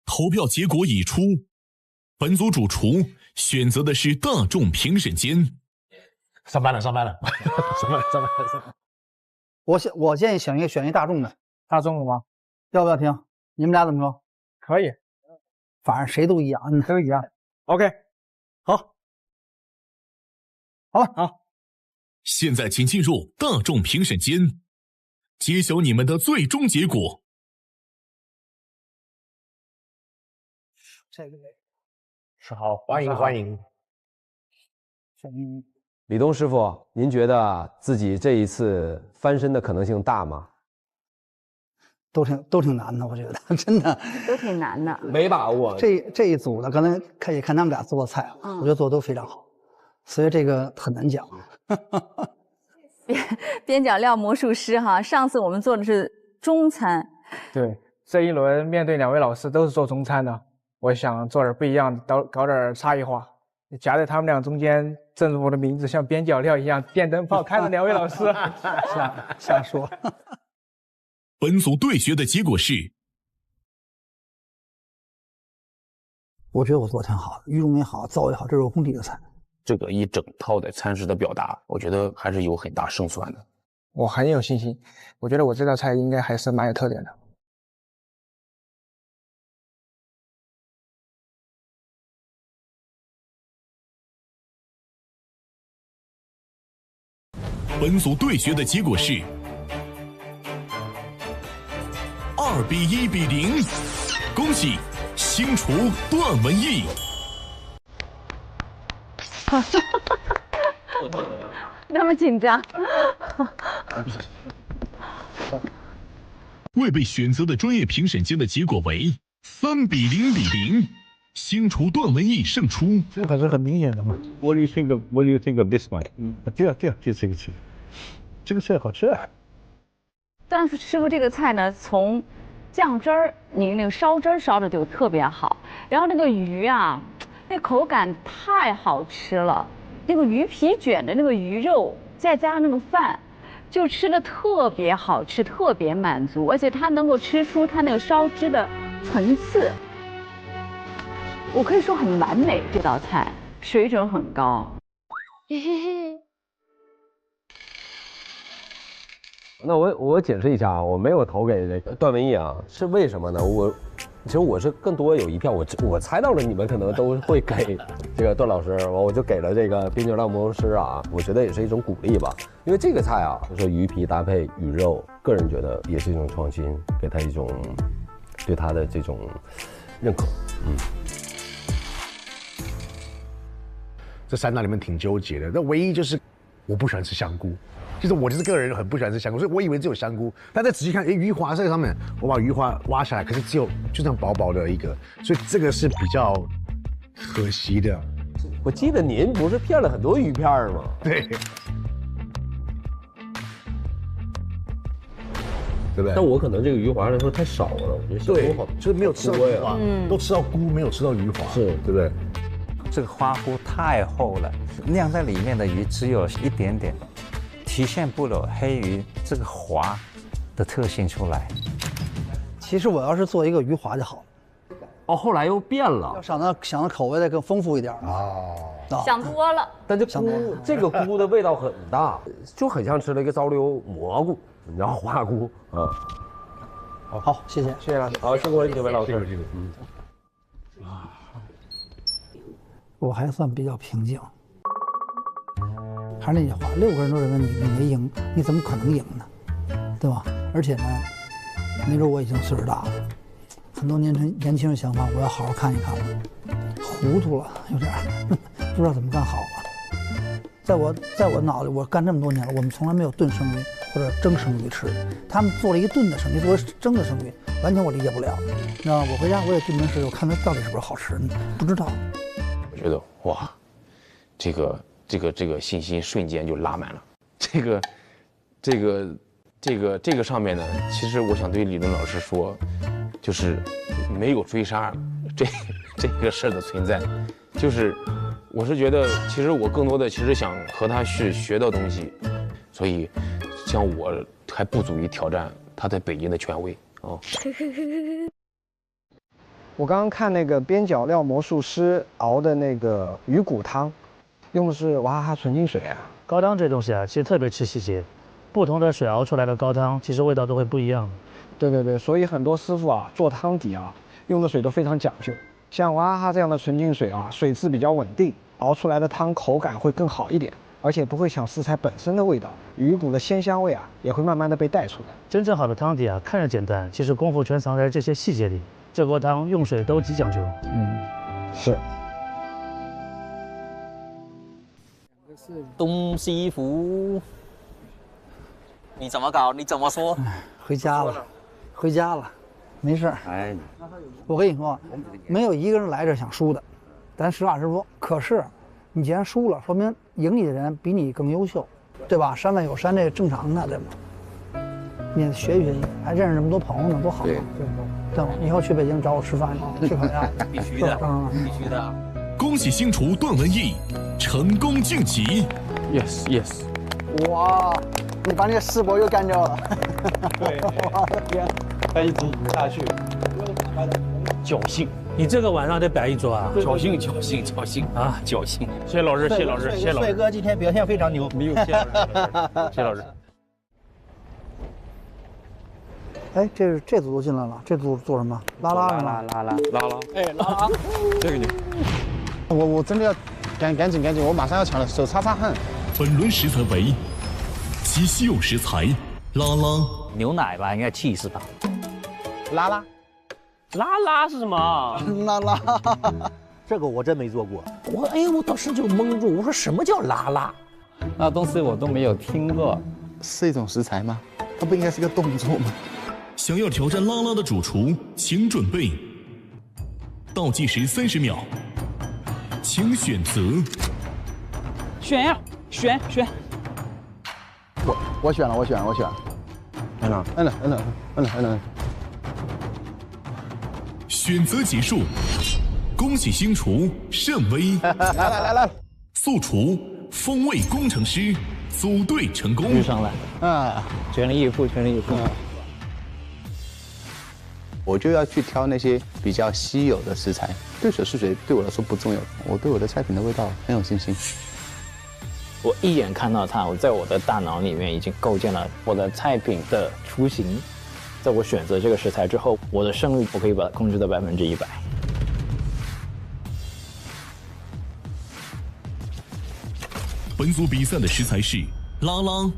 投票结果已出，本组主厨选择的是大众评审间。上班了。上班。我建议选一大众的。大众的吗？要不要听？你们俩怎么说？可以，反正谁都一样，都一样。OK， 好了，好。现在请进入大众评审间，揭晓你们的最终结果。这个是好，欢迎。李东师傅，您觉得自己这一次翻身的可能性大吗？都挺难的，我觉得真的都挺难的，没把握。这一组的，刚才可以看他们俩做的菜，我觉得做的都非常好，所以这个很难讲。边角料魔术师哈，上次我们做的是中餐，对，这一轮面对2位老师都是做中餐的，我想做点不一样，搞点差异化，夹在他们俩中间，正如我的名字像边角料一样，电灯泡看着2位老师，瞎说。本组对决的结果是，我觉得我做的挺好的，鱼蓉也好，糟也好，这是我功底的菜。这个一整套的餐食的表达，我觉得还是有很大胜算的。我很有信心，我觉得我这道菜应该还是蛮有特点的。本组对决的结果是2比1比0，恭喜新厨段文义。那么紧张。未被选择的专业评审间的结果为3比0，星厨段文艺胜出。这还是很明显的嘛。What do you think of this one？ 对啊，就这个吃，这个菜好吃啊。但是师傅这个菜呢，从酱汁儿，你那个烧汁儿烧的就特别好，然后那个鱼啊，那口感太好吃了，那个鱼皮卷的那个鱼肉，再加上那个饭。就吃的特别好吃，特别满足，而且它能够吃出它那个烧汁的层次，我可以说很完美。这道菜水准很高。那我解释一下啊，我没有投给这个段文艺啊，是为什么呢？其实我是更多有一票，我猜到了你们可能都会给这个段老师，我就给了这个边角料魔术师啊，我觉得也是一种鼓励吧，因为这个菜啊，就是鱼皮搭配鱼肉，个人觉得也是一种创新，给他一种对他的这种认可。这3道里面挺纠结的，那唯一就是我不喜欢吃香菇。其实我就是个人很不喜欢吃香菇，所以我以为只有香菇，但再仔细看，鱼滑在上面，我把鱼滑挖下来，可是就这样薄薄的一个，所以这个是比较可惜的。我记得您不是片了很多鱼片吗？对，对不对？但我可能这个鱼滑来说太少了，我觉得香菇好，就是没有吃到鱼滑，都吃到菇，没有吃到鱼滑，是对不对？这个花菇太厚了，晾在里面的鱼只有一点点。体现不了黑鱼这个滑的特性出来。其实我要是做一个鱼滑就好了。哦，后来又变了，要想的口味再更丰富一点哦。想多了。但这个菇的味道很大，就很像吃了一个糟溜蘑菇，你知道花菇啊。好，谢谢老师。好，辛苦了几位老师。我还算比较平静。还是那句话，6个人都认为你没赢，你怎么可能赢呢？对吧？而且呢，没准我已经岁数大了，很多年轻人想法我要好好看一看了，糊涂了，有点不知道怎么干好了。在我脑子里，我干这么多年了，我们从来没有炖生鱼或者蒸生鱼吃，他们做了一个炖的生鱼，做蒸的生鱼，完全我理解不了。你知道吗？我回家我也炖门市，我看它到底是不是好吃，不知道。我觉得哇，这个信心瞬间就拉满了。这个上面呢，其实我想对李论老师说，就是没有追杀这个事儿的存在，就是我是觉得，其实我更多的其实想和他是学到东西，所以像我还不足以挑战他在北京的权威哦。我刚刚看那个边角料魔术师熬的那个鱼骨汤。用的是娃哈哈纯净水啊。高汤这东西啊，其实特别吃细节，不同的水熬出来的高汤，其实味道都会不一样。对，所以很多师傅啊做汤底啊用的水都非常讲究。像娃哈哈这样的纯净水啊，水质比较稳定，熬出来的汤口感会更好一点，而且不会抢食材本身的味道，鱼骨的鲜香味啊也会慢慢的被带出来。真正好的汤底啊，看着简单，其实功夫全藏在这些细节里。这锅汤用水都极讲究。是。东西福，你怎么搞？你怎么说？回家了，没事。哎，我跟你说，没有一个人来这想输的，咱实话实说。可是，你既然输了，说明赢你的人比你更优秀，对吧？山外有山，这是正常的，对吗？你学一学，还认识这么多朋友呢，多好，对吧？以后去北京找我吃饭去，吃烤鸭，必须的，必须的。恭喜星厨段文艺成功晋级 ！Yes。哇，你把那个世博又干掉了。对，我的天，他一直赢不下去。侥幸，你这个晚上得摆一桌啊！侥幸啊！侥幸。谢谢老师，谢谢老师，谢谢老师。帅哥今天表现非常牛。没有，谢谢老师，谢谢老师。哎，这组都进来了，这组做什么？拉拉，哎，拉，这个牛。我真的要赶紧，我马上要抢了，手擦汗。本轮食材为极稀有食材拉拉牛奶吧，应该气势吧。拉拉是什么？拉拉，这个我真没做过。我当时就懵住，我说什么叫拉拉？那东西我都没有听过。是一种食材吗？它不应该是个动作吗？想要挑战拉拉的主厨，请准备。倒计时30秒，请选择。选呀，选。我选了。摁了。选择结束，恭喜新厨盛威。来，素厨风味工程师组队成功。遇上了啊，全力以赴。我就要去挑那些比较稀有的食材，对手是谁对我来说不重要，我对我的菜品的味道很有信心。我一眼看到它，我在我的大脑里面已经构建了我的菜品的雏形。在我选择这个食材之后，我的胜率我可以把它控制到100%。本组比赛的食材是拉拉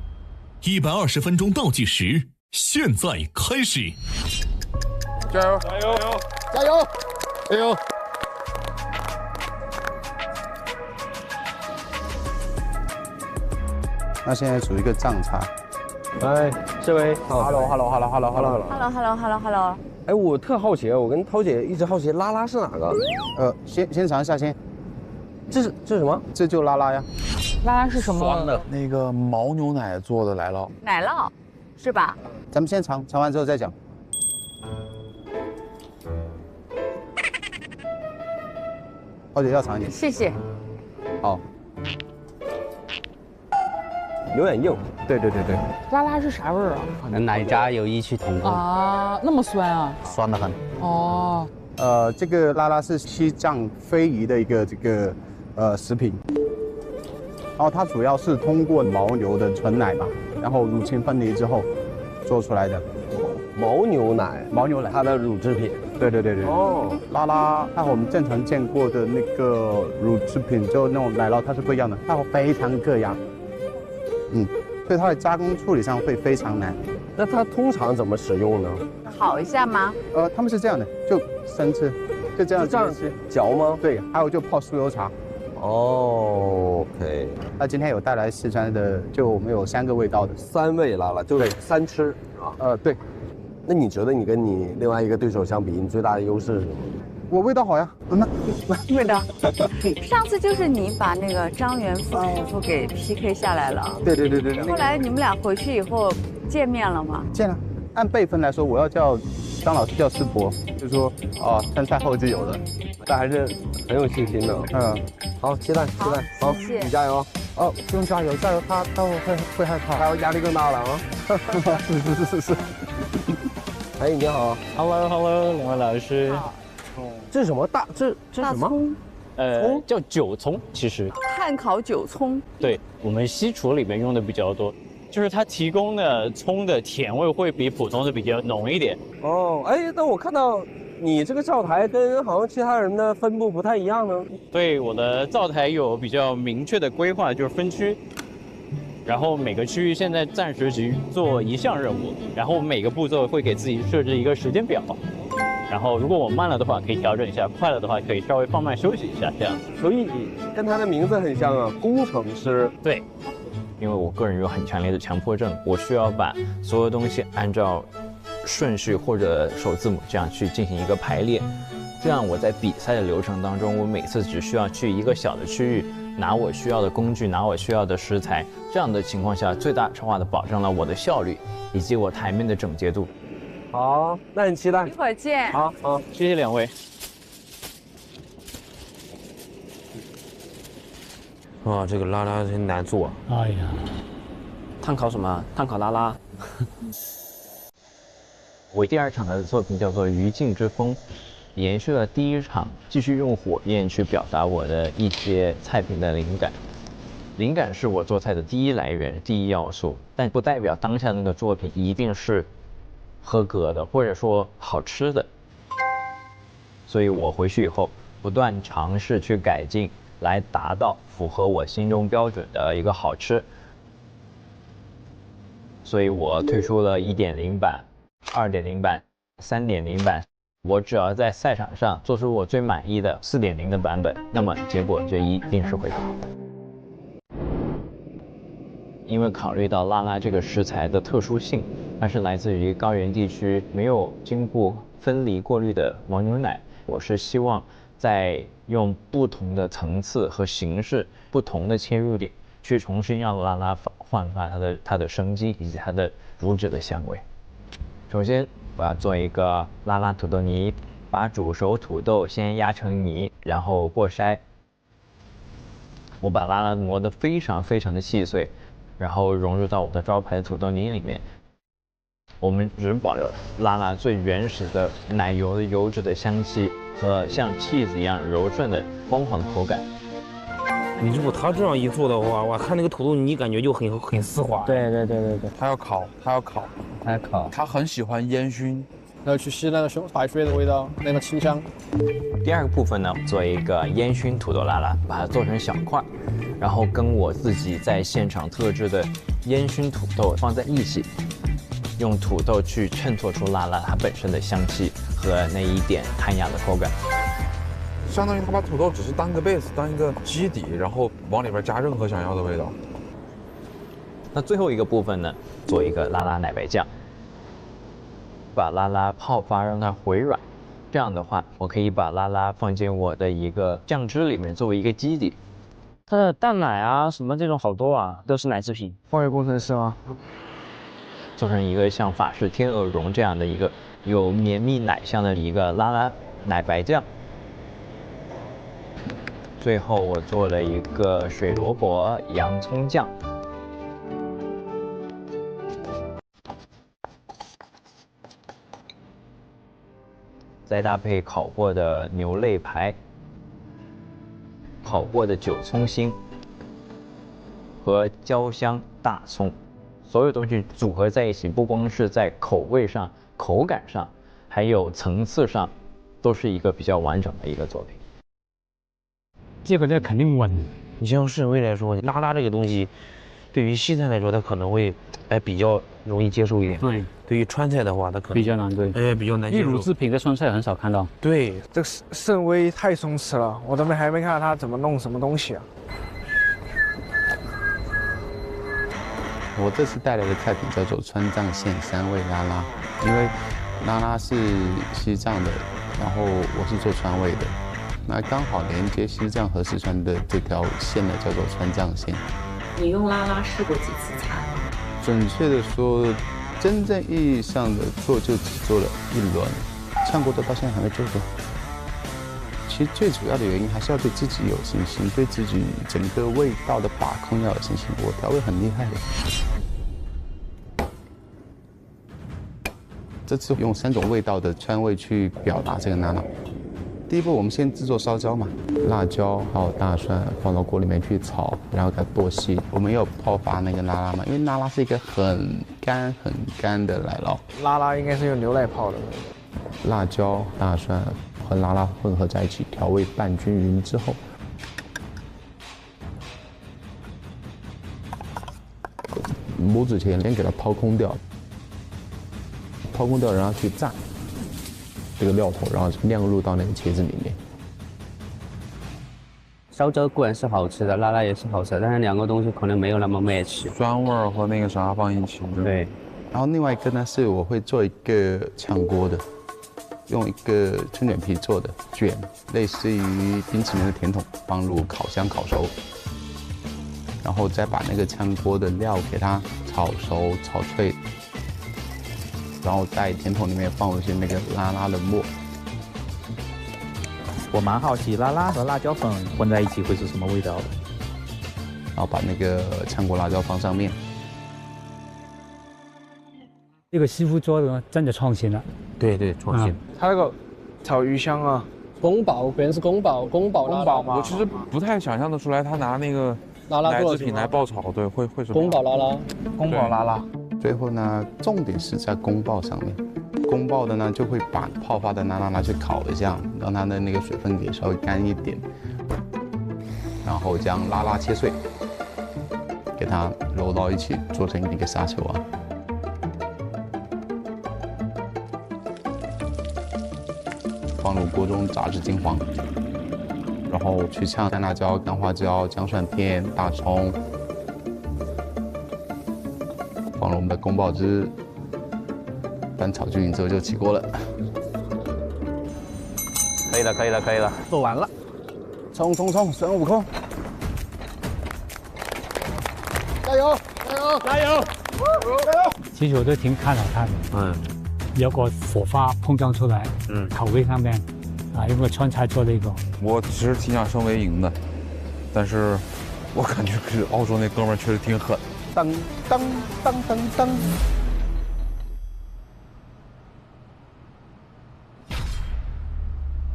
，120分钟倒计时现在开始。加油！那现在煮一个酱菜。哎，这位 ，Hello。哎，我特好奇，我跟涛姐一直好奇，拉拉是哪个？先尝一下先。这是什么？这就拉拉呀。拉拉是什么？酸的。那个牦牛奶做的奶酪。奶酪，是吧？咱们先尝完之后再讲。涛姐要尝一点。谢谢。好。有点硬。对。拉拉是啥味儿啊？可能奶渣有异曲同工啊，那么酸啊？酸得很。哦。这个拉拉是西藏非遗的一个食品，然后它主要是通过牦牛的纯奶嘛，然后乳清分离之后做出来的。牦牛奶，它的乳制品。对。哦，拉拉和我们正常见过的那个乳制品，就那种奶酪，它是不一样的，它会非常各样。所以它的加工处理上会非常难。那它通常怎么使用呢？烤一下吗？他们是这样的，就生吃，就这样吃嚼吗？对，还有就泡酥油茶。哦 ，OK。那今天有带来四川的，就我们有3个味道的，3味拉拉，就是3吃啊。对。那你觉得你跟你另外一个对手相比，你最大的优势是什么？我味道好呀。味道。上次就是你把那个张元副师傅给 PK 下来了。对。后来你们俩回去以后见面了吗？见了。按辈分来说，我要叫张老师叫师伯，就是说川菜后继有人，但还是很有信心的。好，期待。好，谢谢你加油。哦，不用加油，他会害怕，他压力更大了啊。是。哎，你好 ，Hello， 两位老师。这是什么这是什么？叫韭葱，其实。炭烤韭葱。对，我们西厨里面用的比较多，就是它提供的葱的甜味会比普通的比较浓一点。哦，哎，那我看到你这个灶台跟好像其他人的分布不太一样呢。对，我的灶台有比较明确的规划，就是分区。然后每个区域现在暂时只做一项任务，然后每个步骤会给自己设置一个时间表。然后如果我慢了的话，可以调整一下；快了的话，可以稍微放慢休息一下，这样。所以跟他的名字很像啊，工程师。对，因为我个人有很强烈的强迫症，我需要把所有东西按照顺序或者首字母这样去进行一个排列。这样我在比赛的流程当中，我每次只需要去一个小的区域，拿我需要的工具，拿我需要的食材。这样的情况下，最大程度的保证了我的效率以及我台面的整洁度。好，那很期待。一会儿见。好，谢谢两位。哇，这个拉拉真难做。哎呀，炭烤什么？炭烤拉拉。我第2场的作品叫做《余烬之风》，延续了第1场，继续用火焰去表达我的一些菜品的灵感。灵感是我做菜的第一来源、第一要素，但不代表当下那个作品一定是合格的，或者说好吃的。所以我回去以后不断尝试去改进，来达到符合我心中标准的一个好吃。所以我推出了 1.0 版、2.0 版、3.0 版。我只要在赛场上做出我最满意的 4.0 的版本，那么结果就一定是会好的。因为考虑到拉拉这个食材的特殊性，它是来自于高原地区没有经过分离过滤的牦牛奶，我是希望在用不同的层次和形式、不同的切入点，去重新让拉拉焕发它的生机以及它的乳脂的香味。首先，我要做一个拉拉土豆泥，把煮熟土豆先压成泥，然后过筛。我把拉拉磨得非常的细碎，然后融入到我的招牌土豆泥里面。我们只保留拉拉最原始的奶油的油脂的香气和像 cheese 一样柔顺的光滑的口感。你如果他这样一做的话，哇，看那个土豆泥感觉就很丝滑。对，他要烤。他很喜欢烟熏，然后去吸那个白水的味道，那个清香。第二个部分呢，做一个烟熏土豆拉拉，把它做成小块，然后跟我自己在现场特制的烟熏土豆放在一起，用土豆去衬托出拉拉它本身的香气和那一点弹牙的口感。相当于他把土豆只是当个 base， 当一个基底，然后往里边加任何想要的味道。那最后一个部分呢，做一个拉拉奶白酱，把拉拉泡发让它回软。这样的话，我可以把拉拉放进我的一个酱汁里面作为一个基底。它的蛋奶啊什么这种好多啊，都是奶制品。风味工程师吗？做成一个像法式天鹅绒这样的一个有绵密奶香的一个拉拉奶白酱。最后我做了一个水萝卜洋葱酱。再搭配烤过的牛肋排、烤过的韭葱心和焦香大葱，所有东西组合在一起，不光是在口味上、口感上，还有层次上，都是一个比较完整的一个作品。这个肯定稳。你像沈巍来说，拉拉这个东西，对于西餐来说，它可能会比较容易接受一点。对，对于川菜的话，它可能比较难，对，比较难接受。一乳制品在川菜很少看到。对，这个盛威太松弛了，我还没看到他怎么弄什么东西啊。我这次带来的菜品叫做川藏线3味拉拉，因为拉拉是西藏的，然后我是做川味的，那刚好连接西藏和四川的这条线呢叫做川藏线。你用拉拉试过几次菜？准确的说，真正意义上的做就只做了1轮，炝锅的到现在还没做过。其实最主要的原因还是要对自己有信心，对自己整个味道的把控要有信心。我调味很厉害的。这次用3种味道的川味去表达这个拉拉。第一步，我们先制作烧焦嘛，辣椒还有大蒜放到锅里面去炒，然后再剁细。我们有泡发那个拉拉嘛，因为拉拉是一个很干的奶酪。拉拉应该是用牛奶泡的。辣椒、大蒜和拉拉混合在一起，调味拌均匀之后，母子前先给它掏空掉，然后去炸这个料头，然后酿入到那个茄子里面。烧焦固然是好吃的，拉拉也是好吃的，但是两个东西可能没有那么 match。酸味儿和那个啥放一起。对。然后另外一个呢，是我会做一个炝锅的，用一个春卷皮做的卷，类似于冰淇淋的甜筒，放入烤箱烤熟，然后再把那个炝锅的料给它炒熟、炒脆。然后在甜筒里面放一些那个拉拉的末。我蛮好奇拉拉和辣椒粉混在一起会是什么味道的。然后把那个炝锅辣椒放上面。这个师傅做的真的创新了。对，创新。他那个炒鱼香啊，宫保，别人是宫保拉拉嘛。我其实不太想象得出来，他拿那个奶制品来爆炒，对，会什么？宫保拉拉，宫保拉拉。最后呢，重点是在宫爆上面。宫爆的呢，就会把泡发的拉拉拿去烤一下，让它的那个水分给稍微干一点，然后将拉拉切碎，给它揉到一起，做成一个沙球啊。放入锅中炸至金黄，然后去炝干辣椒、干花椒、姜蒜片、大葱。放了我们的宫保汁，翻炒均匀之后就起锅了。可以了，可以了，可以了，做完了，冲冲冲，孙悟空，加油，加油，加油！其实我都挺看好他的，如果火花碰撞出来，口味上面用个川菜做的一个，我其实挺想申维赢的，但是我感觉是澳洲那哥们儿确实挺狠。当当当当当。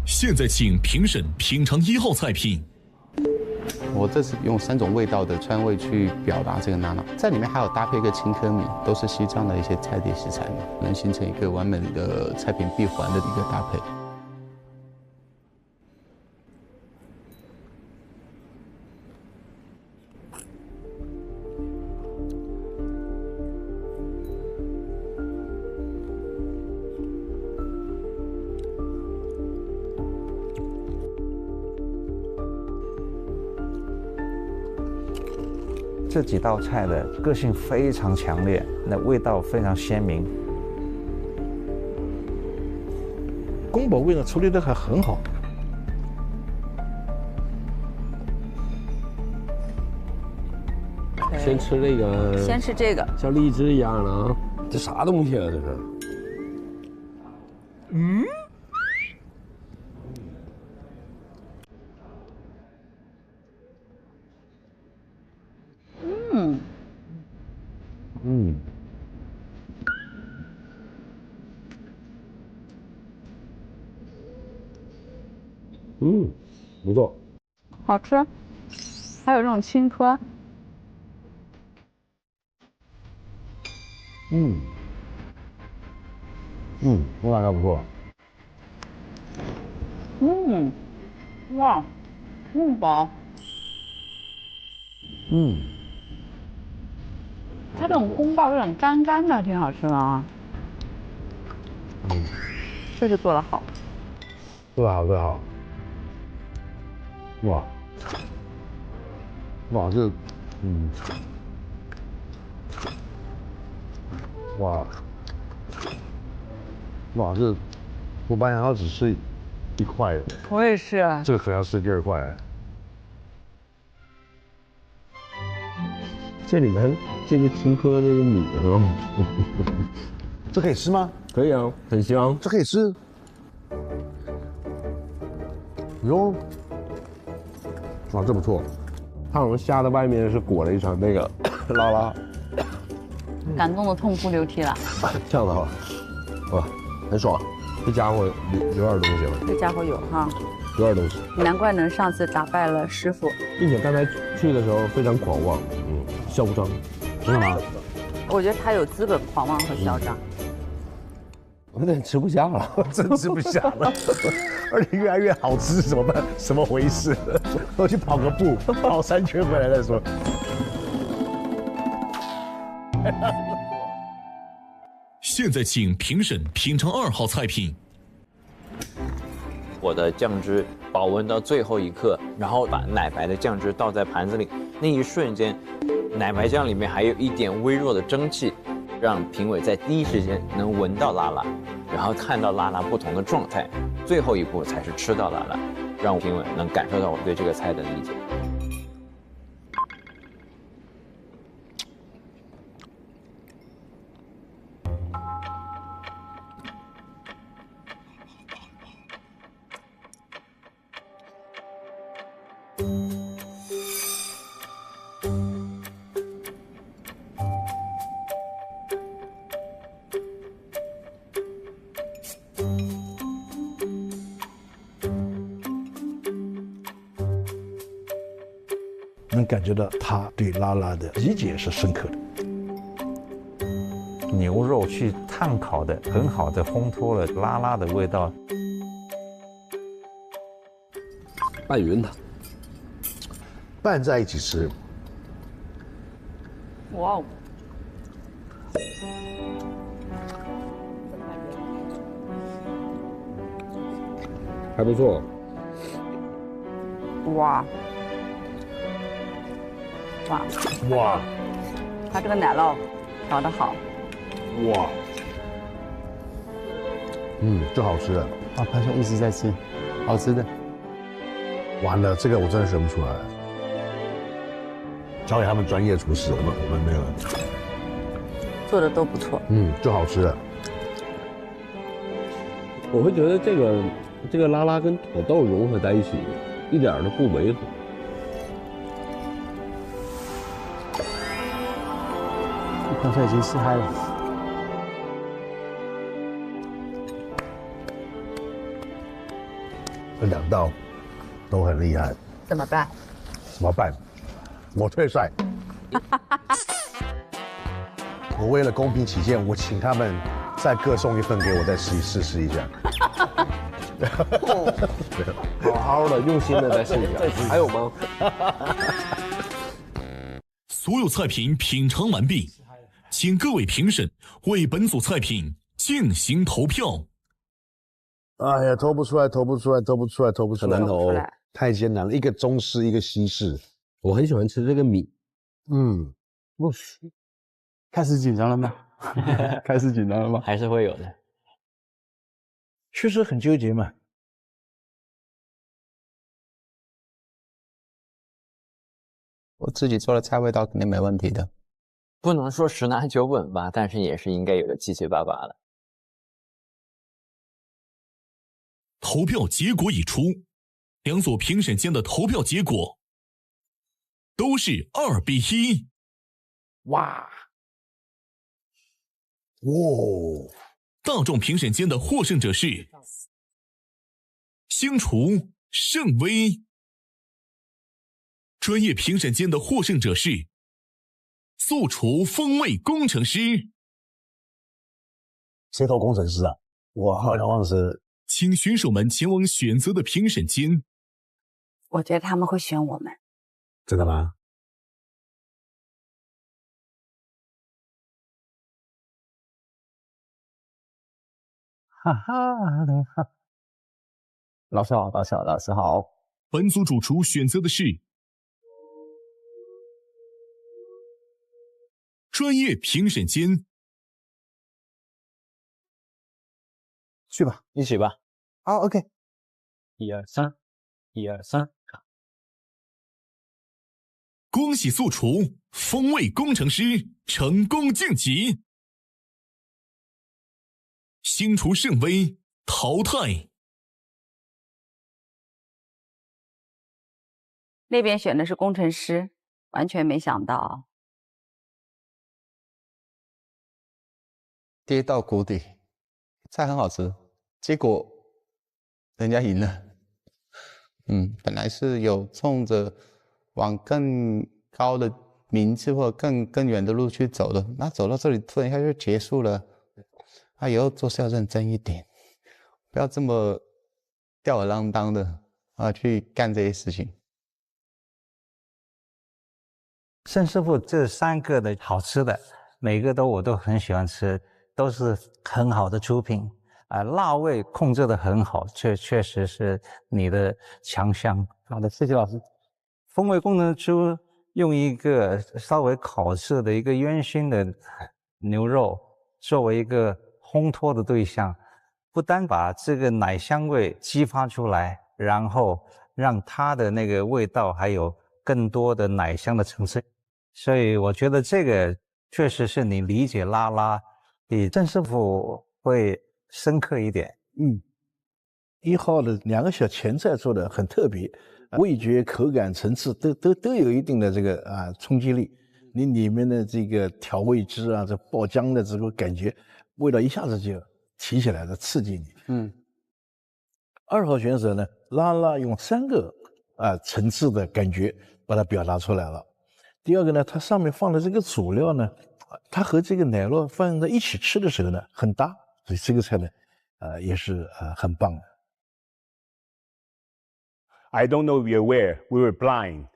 现在请评审品尝1号菜品。我这次用3种味道的川味去表达这个娜娜，在里面还有搭配一个青稞米，都是西藏的一些菜地食材嘛，能形成一个完美的菜品闭环的一个搭配。这几道菜的个性非常强烈，那味道非常鲜明。宫保味呢处理的还很好。先吃那个，先吃这个，像荔枝一样的啊，这啥东西啊？这是？嗯。不错，好吃，还有这种青稞，味道还不错，哇，饱，它这种宫保有点干干的，挺好吃的啊，确实做得好，做得好，做得好。哇，这，这，我本来要只吃1块的，我也是，这个可能要吃第2块。这里面这个青稞那个米啊，这可以吃吗？可以啊，很香，这可以吃。哟。哇，这不错，它好像虾的外面是裹了一层那个拉拉，感动的痛哭流涕了。这样的话，哇，很爽。这家伙有点东西了。这家伙有哈，有点东西。难怪能上次打败了师傅，并且刚才去的时候非常狂妄，嚣张，真的吗？我觉得他有资格狂妄和嚣张。我有点吃不下了，真吃不下了，而且越来越好吃，怎么办？怎么回事？我去跑个步，跑3圈回来再说。现在请评审品尝2号菜品。我的酱汁保温到最后一刻，然后把奶白的酱汁倒在盘子里，那一瞬间，奶白酱里面还有一点微弱的蒸汽。让评委在第一时间能闻到拉拉，然后看到拉拉不同的状态，最后一步才是吃到拉拉，让评委能感受到我对这个菜的理解。能感觉到他对拉拉的理解是深刻的。牛肉去炭烤的，很好的烘托了拉拉的味道。拌匀它，拌在一起吃。哇哦！还不错。哇！哇！哇！它这个奶酪调得好。哇，这好吃的。啊，潘兄一直在吃，好吃的。完了，这个我真的选不出来，交给他们专业厨师，我们没有。做的都不错。这好吃的。我会觉得这个拉拉跟土豆融合在一起，一点都不违和。刚才已经吃嗨了。这2道都很厉害，怎么办？怎么办？我退赛。我为了公平起见，我请他们再各送1份给我，再试一下。好好的，用心的再试一下。还有吗？所有菜品品尝完毕，请各位评审为本组菜品进行投票。哎呀，投不出来，很难投，太艰难了。一个中式，一个西式。我很喜欢吃这个米。开始紧张了吗？开始紧张了吗？还是会有的。确实很纠结嘛。我自己做的菜味道肯定没问题的，不能说10拿9稳吧，但是也是应该有个7、7、8、8的。投票结果已出，2组评审间的投票结果都是2比1。哇！大众评审间的获胜者是星厨盛威，专业评审间的获胜者是素厨风味工程师。谁投工程师啊？我好像忘是。请选手们前往选择的评审间。我觉得他们会选我们。真的吗？哈哈，老师好，老师好。本组主厨选择的是专业评审间。去吧，一起吧。好 ，OK。1、2、3，1、2、3。恭喜素厨风味工程师成功晋级，星厨盛威淘汰。那边选的是工程师，完全没想到。跌到谷底，菜很好吃，结果人家赢了。本来是有冲着往更高的名次或更远的路去走的，那走到这里突然一下就结束了。以后做事要认真一点，不要这么吊儿郎当的去干这些事情。盛师傅这3个的好吃的，每个我都很喜欢吃，都是很好的出品辣味控制得很好，确实是你的强项。好的，谢谢老师。风味工程师用一个稍微烤制的一个烟熏的牛肉作为一个烘托的对象，不单把这个奶香味激发出来，然后让它的那个味道还有更多的奶香的层次，所以我觉得这个确实是你理解拉拉比郑师傅会深刻一点。1号的2个小前菜做的很特别，味觉、口感、层次都有一定的这个冲击力。你里面的这个调味汁这爆浆的这个感觉，味道一下子就提起来了，刺激你。2号选手呢，拉拉用3个层次的感觉把它表达出来了。第二个呢，它上面放的这个主料呢，它和这个奶酪放在一起吃的时候呢，很搭，所以这个菜呢，也是很棒的。I don't know if you're aware, we were blind.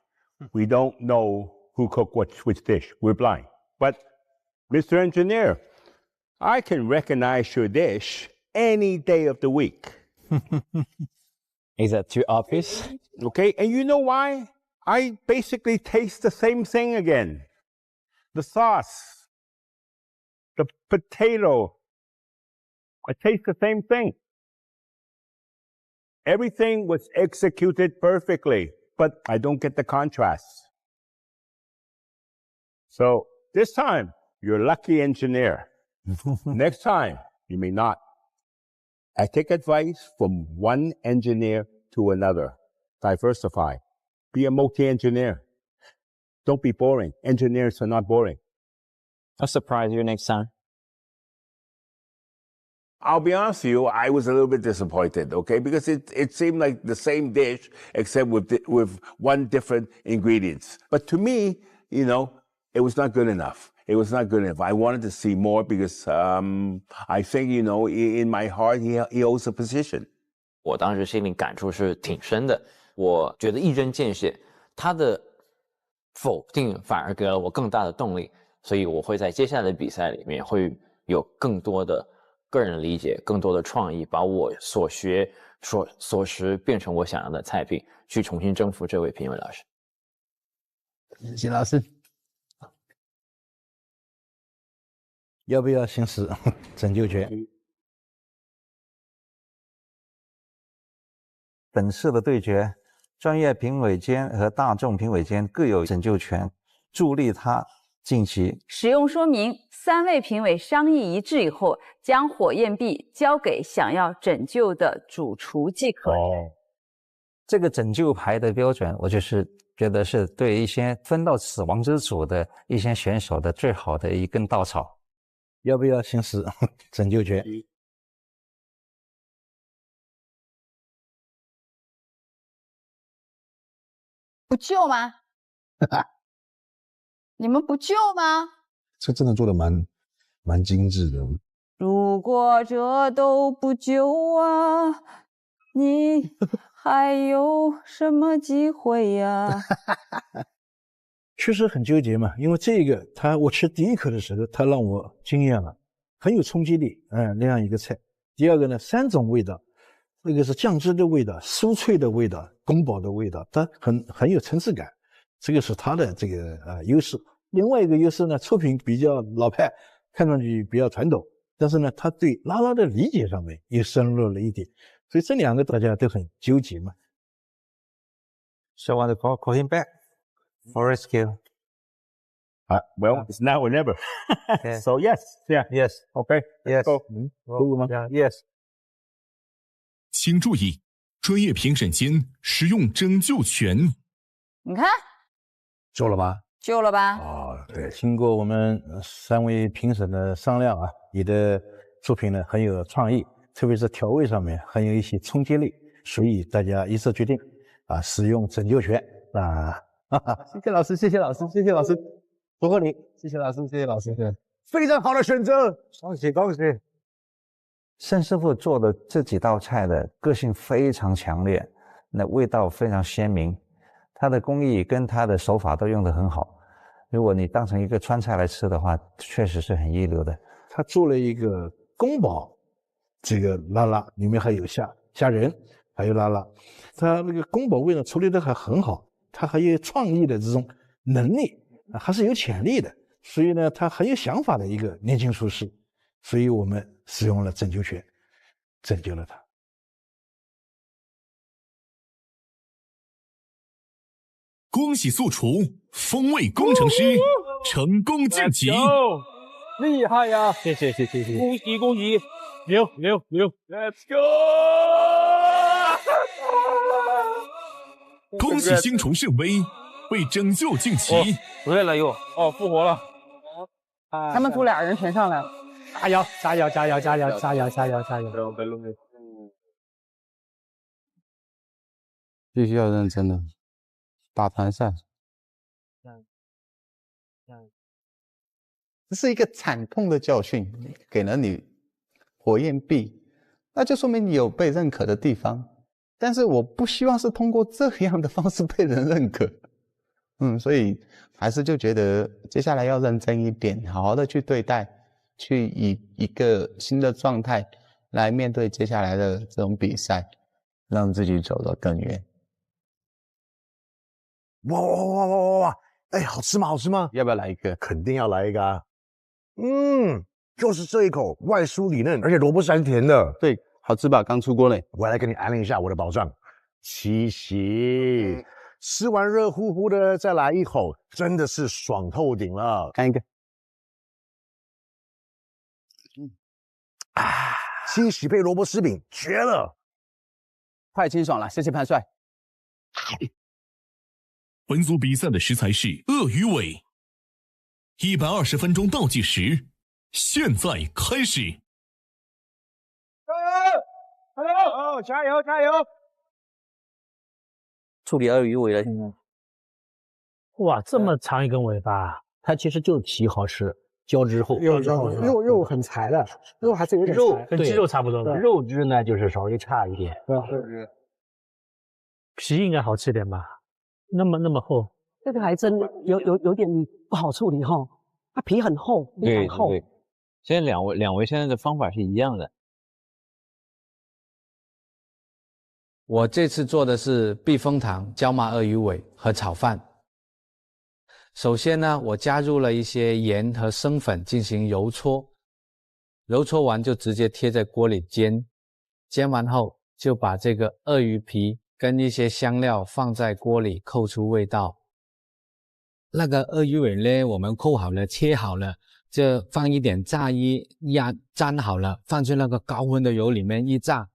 We don't know who cooked which dish. We're blind. But, Mr. Engineer, I can recognize your dish any day of the week. Is that too obvious? Okay, and you know why? I basically taste the same thing again. The sauce. the potato. I taste the same thing. Everything was executed perfectly, but I don't get the contrast. So this time, you're a lucky engineer. Next time, you may not. I take advice from one engineer to another. Diversify. Be a multi-engineer. Don't be boring. Engineers are not boring. I'll surprise you next time. I'll be honest with you, I was a little bit disappointed, okay? Because it seemed like the same dish, except with one different ingredients. But to me, you know, it was not good enough. It was not good enough. I wanted to see more because I think, you know, in my heart, he holds a position. 我当时心里感触是挺深的，我觉得一针见血，他的否定反而给了我更大的动力，所以我会在接下来的比赛里面会有更多的个人理解，更多的创意，把我所学所识变成我想要的菜品，去重新征服这位评委老师。谢谢老师。要不要行使拯救权？本次的对决，专业评委间和大众评委间各有拯救权，助力他晋级。使用说明，3位评委商议一致以后，将火焰币交给想要拯救的主厨即可。这个拯救牌的标准，我就是觉得是对一些分到死亡之组的一些选手的最好的一根稻草。要不要行使拯救权？不救吗？你们不救吗？这真的做的蛮精致的。如果这都不救啊，你还有什么机会呀？确实很纠结嘛，因为这个我吃第一口的时候，它让我惊艳了，很有冲击力，那样一个菜。第二个呢，3种味道，一个是酱汁的味道、酥脆的味道、宫保的味道，它很有层次感，这个是它的这个优势。另外一个优势呢，出品比较老派，看上去比较传统，但是呢，他对拉拉的理解上面又深入了一点，所以这两个大家都很纠结嘛。So I want to call him back for rescue. Well, it's now or never. So yes, yeah, yes, okay, yes, go. Yes. 请注意，专业评审间使用拯救权。你看，救了吧？救了吧？对，经过我们3位评审的商量啊，你的作品呢很有创意，特别是调味上面很有一些冲击力，所以大家一致决定使用拯救权啊。谢谢老师，谢谢老师，谢谢老师，祝贺你，谢谢老师，谢谢老师，非常好的选择，恭喜恭喜！盛师傅做的这几道菜的个性非常强烈，那味道非常鲜明，他的工艺跟他的手法都用得很好。如果你当成一个川菜来吃的话，确实是很一流的。他做了一个宫保，这个拉拉里面还有虾仁，还有拉拉，他那个宫保味呢处理得还很好，他还有创意的这种能力，还是有潜力的，所以呢，他很有想法的一个年轻厨师，所以我们使用了拯救权，拯救了他。恭喜素厨风味工程师成功晋级，厉害呀！谢谢谢谢谢谢，恭喜恭喜，牛！Let's go！ 恭喜星厨盛威为拯救晋级，回来了又复活了。他们组俩人全上来了，加油加油加油加油加油加油加油！必须要认真的。打团赛，这是一个惨痛的教训，给了你火焰币，那就说明你有被认可的地方。但是我不希望是通过这样的方式被人认可，所以还是就觉得接下来要认真一点，好好的去对待，去以一个新的状态来面对接下来的这种比赛，让自己走得更远。哇！哎，好吃吗？好吃吗？要不要来一个？肯定要来一个啊！就是这一口外酥里嫩，而且萝卜丝还是甜的。对，好吃吧？刚出锅嘞。我来跟你安利一下我的宝藏——七喜。吃完热乎乎的，再来一口，真的是爽透顶了。干一个。七喜配萝卜丝饼，绝了！太清爽了，谢谢潘帅。本组比赛的食材是鳄鱼尾。120分钟倒计时，现在开始。加油！加油！处理鳄鱼尾了，现在。哇，这么长一根尾巴，它其实就皮好吃，胶质厚，肉很柴的，肉还是有点柴，跟鸡肉差不多的。肉质呢就是稍微差一点。对，皮应该好吃点吧？那么厚，这个还真有点不好处理哈，它皮很厚，非常厚。对，现在两位现在的方法是一样的。我这次做的是避风塘椒麻鳄鱼尾和炒饭。首先呢，我加入了一些盐和生粉进行揉搓，揉搓完就直接贴在锅里煎，煎完后就把这个鳄鱼皮跟一些香料放在锅里扣出味道。那个鳄鱼尾呢，我们扣好了，切好了，就放一点炸衣粘好了，放进那个高温的油里面一炸。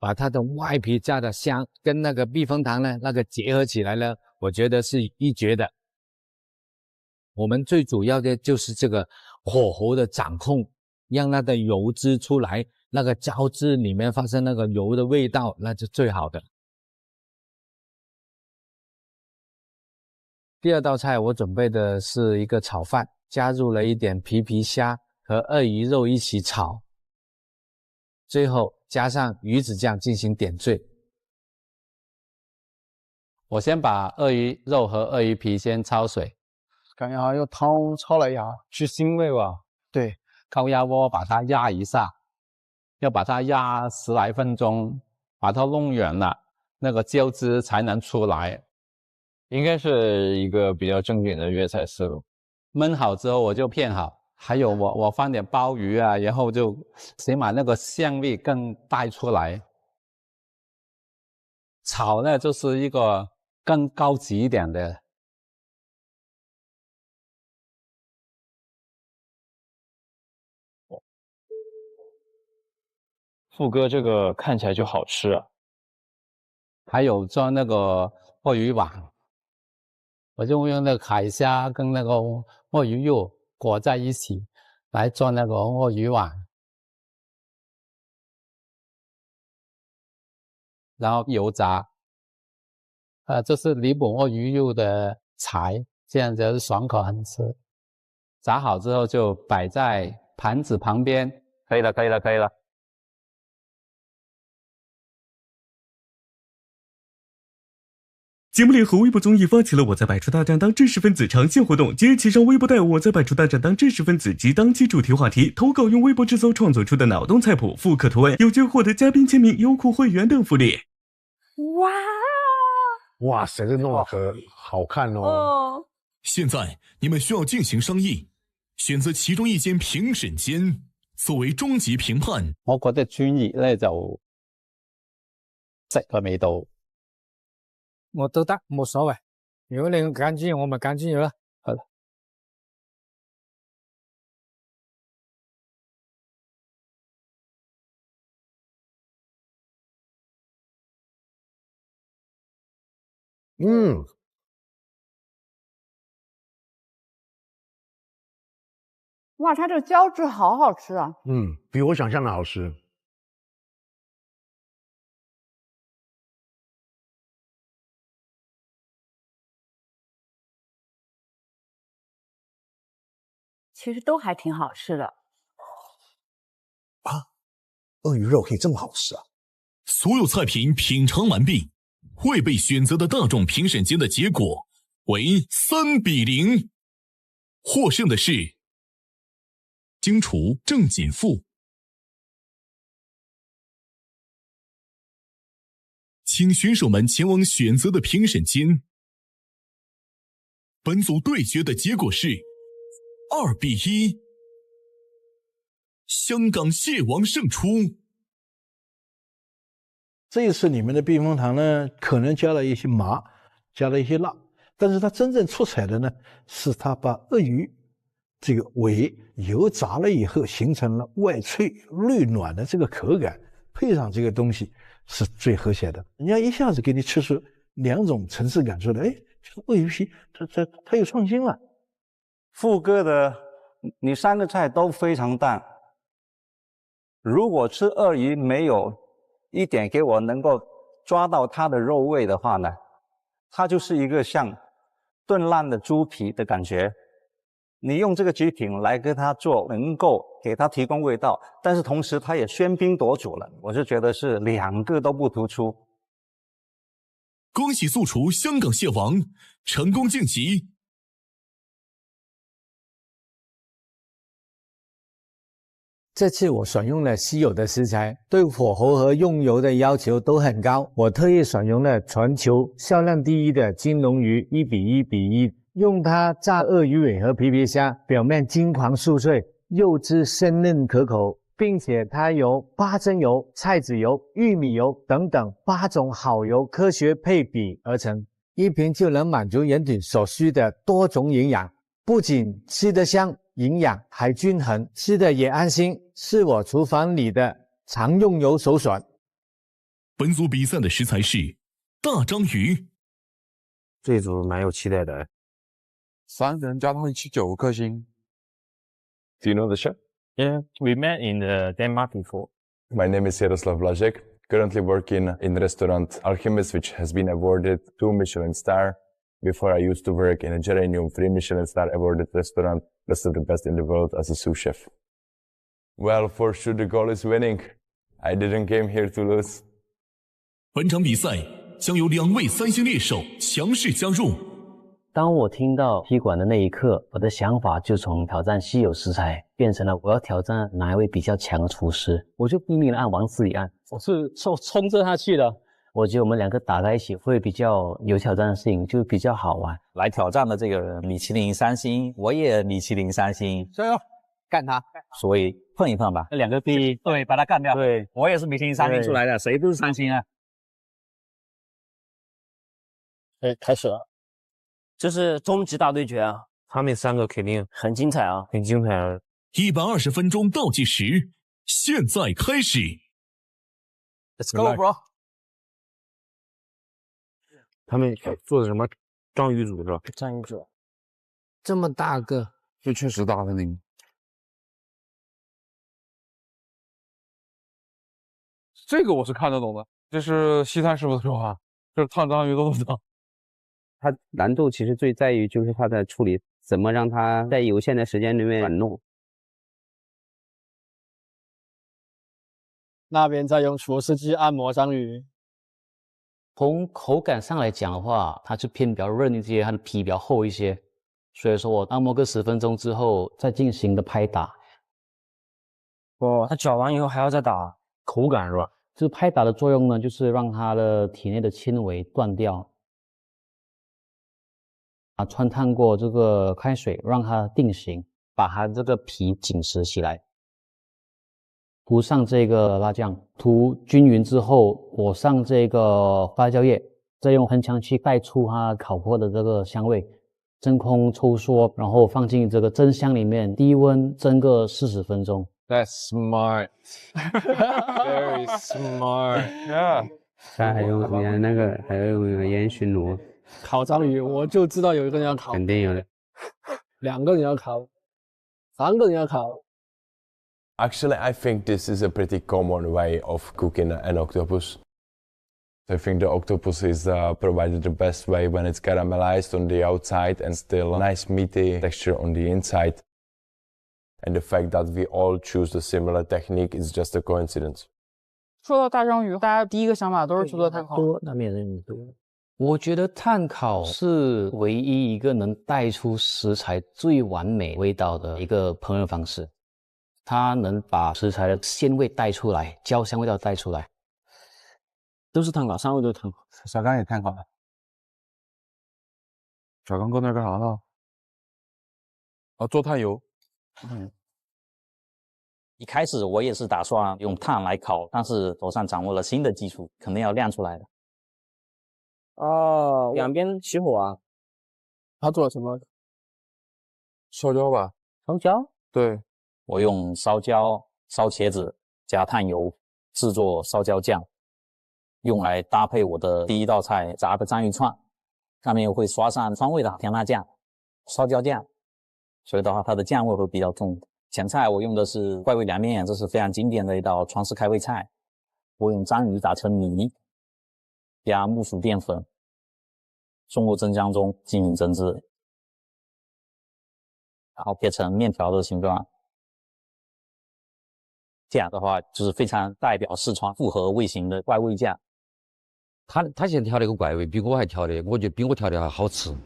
把它的外皮炸的香，跟那个避风塘呢那个结合起来呢，我觉得是一绝的。我们最主要的就是这个火候的掌控，让它的油脂出来，那个胶质里面发生那个油的味道，那就最好的。第二道菜我准备的是一个炒饭，加入了一点皮虾和鳄鱼肉一起炒，最后加上鱼子酱进行点缀。我先把鳄鱼肉和鳄鱼皮先焯水，感觉好像用汤焯了一下，去腥味吧。对，高压锅把它压一下，要把它压10来分钟，把它弄软了，那个胶汁才能出来。应该是一个比较正经的粤菜思路。焖好之后我就片好。还有我放点鲍鱼啊，然后就起码那个香味更带出来。炒呢就是一个更高级一点的。富哥这个看起来就好吃啊。还有做那个鳄鱼丸，我就用那个海虾跟那个鳄鱼肉裹在一起来做那个鳄鱼丸，然后油炸，这是弥补鳄鱼肉的柴，这样子爽口很吃。炸好之后就摆在盘子旁边，可以了，可以了，可以了。节目联合微博综艺发起了我在百出大战当知识分子长线活动，即日起上微博带我在百出大战当知识分子及当期主题话题投稿，用微博制作创作出的脑洞菜谱复刻图案，有机会获得嘉宾签名、优酷会员等福利。哇塞，这弄得可好看哦！现在你们需要进行商议，选择其中一间评审间作为终极评判。我覺得專業咧就食個味道。我都得，冇所謂。如果你揀專業，我咪揀專業啦。係啦。哇，它这个胶质好好吃啊！比我想象的好吃。其实都还挺好吃的。鳄鱼肉可以这么好吃啊！所有菜品品尝完毕，未被选择的大众评审间的结果为3-0，获胜的是荆厨郑锦富。请选手们前往选择的评审间。本组对决的结果是2-1。香港蟹王胜出。这一次里面的避风塘呢，可能加了一些麻，加了一些辣，但是它真正出彩的呢，是它把鳄鱼这个尾油炸了以后，形成了外脆内软的这个口感，配上这个东西是最和谐的。人家一下子给你吃出2种层次感出来，哎，这个鳄鱼皮它有创新了。副歌的你3个菜都非常淡，如果吃鳄鱼没有一点给我能够抓到它的肉味的话呢，它就是一个像炖烂的猪皮的感觉。你用这个极品来跟它做，能够给它提供味道，但是同时它也喧宾夺主了，我就觉得是2个都不突出。恭喜素厨香港蟹王成功晋级。这次我选用了稀有的食材，对火候和用油的要求都很高。我特意选用了全球销量第1的金龙鱼1:1:1，用它炸鳄鱼尾和皮皮虾，表面金黄酥脆，肉质鲜嫩可口，并且它由八珍油、菜籽油、玉米油等等8种好油科学配比而成，一瓶就能满足人体所需的多种营养，不仅吃得香，营养还均衡，吃的也安心，是我厨房里的常用油首选。本组比赛的食材是大章鱼，这一组蛮有期待的。3人加到一起9颗星。Do you know the chef? Yeah, we met in Denmark before. My name is Jaroslav Blažek. Currently working in restaurant Alchemist, which has been awarded 2 Michelin star. Before I used to work in a Geranium 3 Michelin star awarded restaurant, best of the best in the world as a sous chef. Well, for sure the goal is winning. I didn't came here to lose. 本场比赛将有2位3星猎手强势加入。当我听到踢馆的那一刻，我的想法就从挑战稀有食材变成了我要挑战哪一位比较强的厨师，我就拼命的按往死里按，我是冲着他去的。我觉得我们2个打在一起会比较有挑战性，就比较好玩。来挑战的这个米其林3星，我也米其林3星，加油，干他！所以碰一碰吧，2个第一，对，把他干掉。对，我也是米其林3星出来的，谁不是3星啊？哎，开始了，这是终极大对决啊！他们3个肯定很精彩啊，很精彩啊！120分钟倒计时，现在开始。Let's go, bro！ 他们做的什么章鱼煮是吧？章鱼煮，这么大个，这确实大的那个。这个我是看得懂的，这是西餐师傅的手法，这是烫章鱼都能烫。它难度其实最在于就是它的处理，怎么让它在有限的时间里面软糯。那边在用厨师机按摩章鱼。从口感上来讲的话，它就偏比较韧一些，它的皮比较厚一些，所以说我按摩个10分钟之后再进行的拍打。哦，它搅完以后还要再打，口感是吧？就是拍打的作用呢，就是让它的体内的纤维断掉。穿烫过这个开水，让它定型，把它这个皮紧实起来。涂上这个辣酱，涂均匀之后，裹上这个花椒叶，再用喷枪去带出它烤过的这个香味。真空抽缩，然后放进这个蒸箱里面，低温蒸个40分钟。That's smart. Very smart. Yeah. 它还有你看那个，还有烟熏炉。烤章鱼，我就知道有一个人要烤，肯定有的。2个人要烤，3个人要烤。Actually, I think this is a pretty common way of cooking an octopus. I think the octopus is provided the best way when it's caramelized on the outside and still nice meaty texture on the inside. And the fact that we all choose the similar technique is just a coincidence. 说到大章鱼，大家第一个想法都是去做炭烤。多，那边人多。我觉得炭烤是唯一一个能带出食材最完美味道的一个烹饪方式，它能把食材的鲜味带出来，焦香味道带出来。都是炭烤，3位都是炭烤。小刚也炭烤了。小刚搁那干啥呢？啊，做炭油。一开始我也是打算用炭来烤，但是手上掌握了新的技术，肯定要亮出来的。哦，两边起火啊？他做了什么？烧焦吧。烧焦？对，我用烧焦、烧茄子加炭油制作烧焦酱，用来搭配我的第一道菜炸的章鱼串，上面又会刷上川味的甜辣酱、烧焦酱，所以的话它的酱味会比较重。前菜我用的是怪味凉面，这是非常经典的一道川式开胃菜。我用章鱼打成泥，加木薯淀粉，送入蒸箱中进行蒸制，然后切成面条的形状。这样的话就是非常代表四川复合味型的怪味酱。他现在调那个怪味比我还调的，我觉得比我调的还好吃。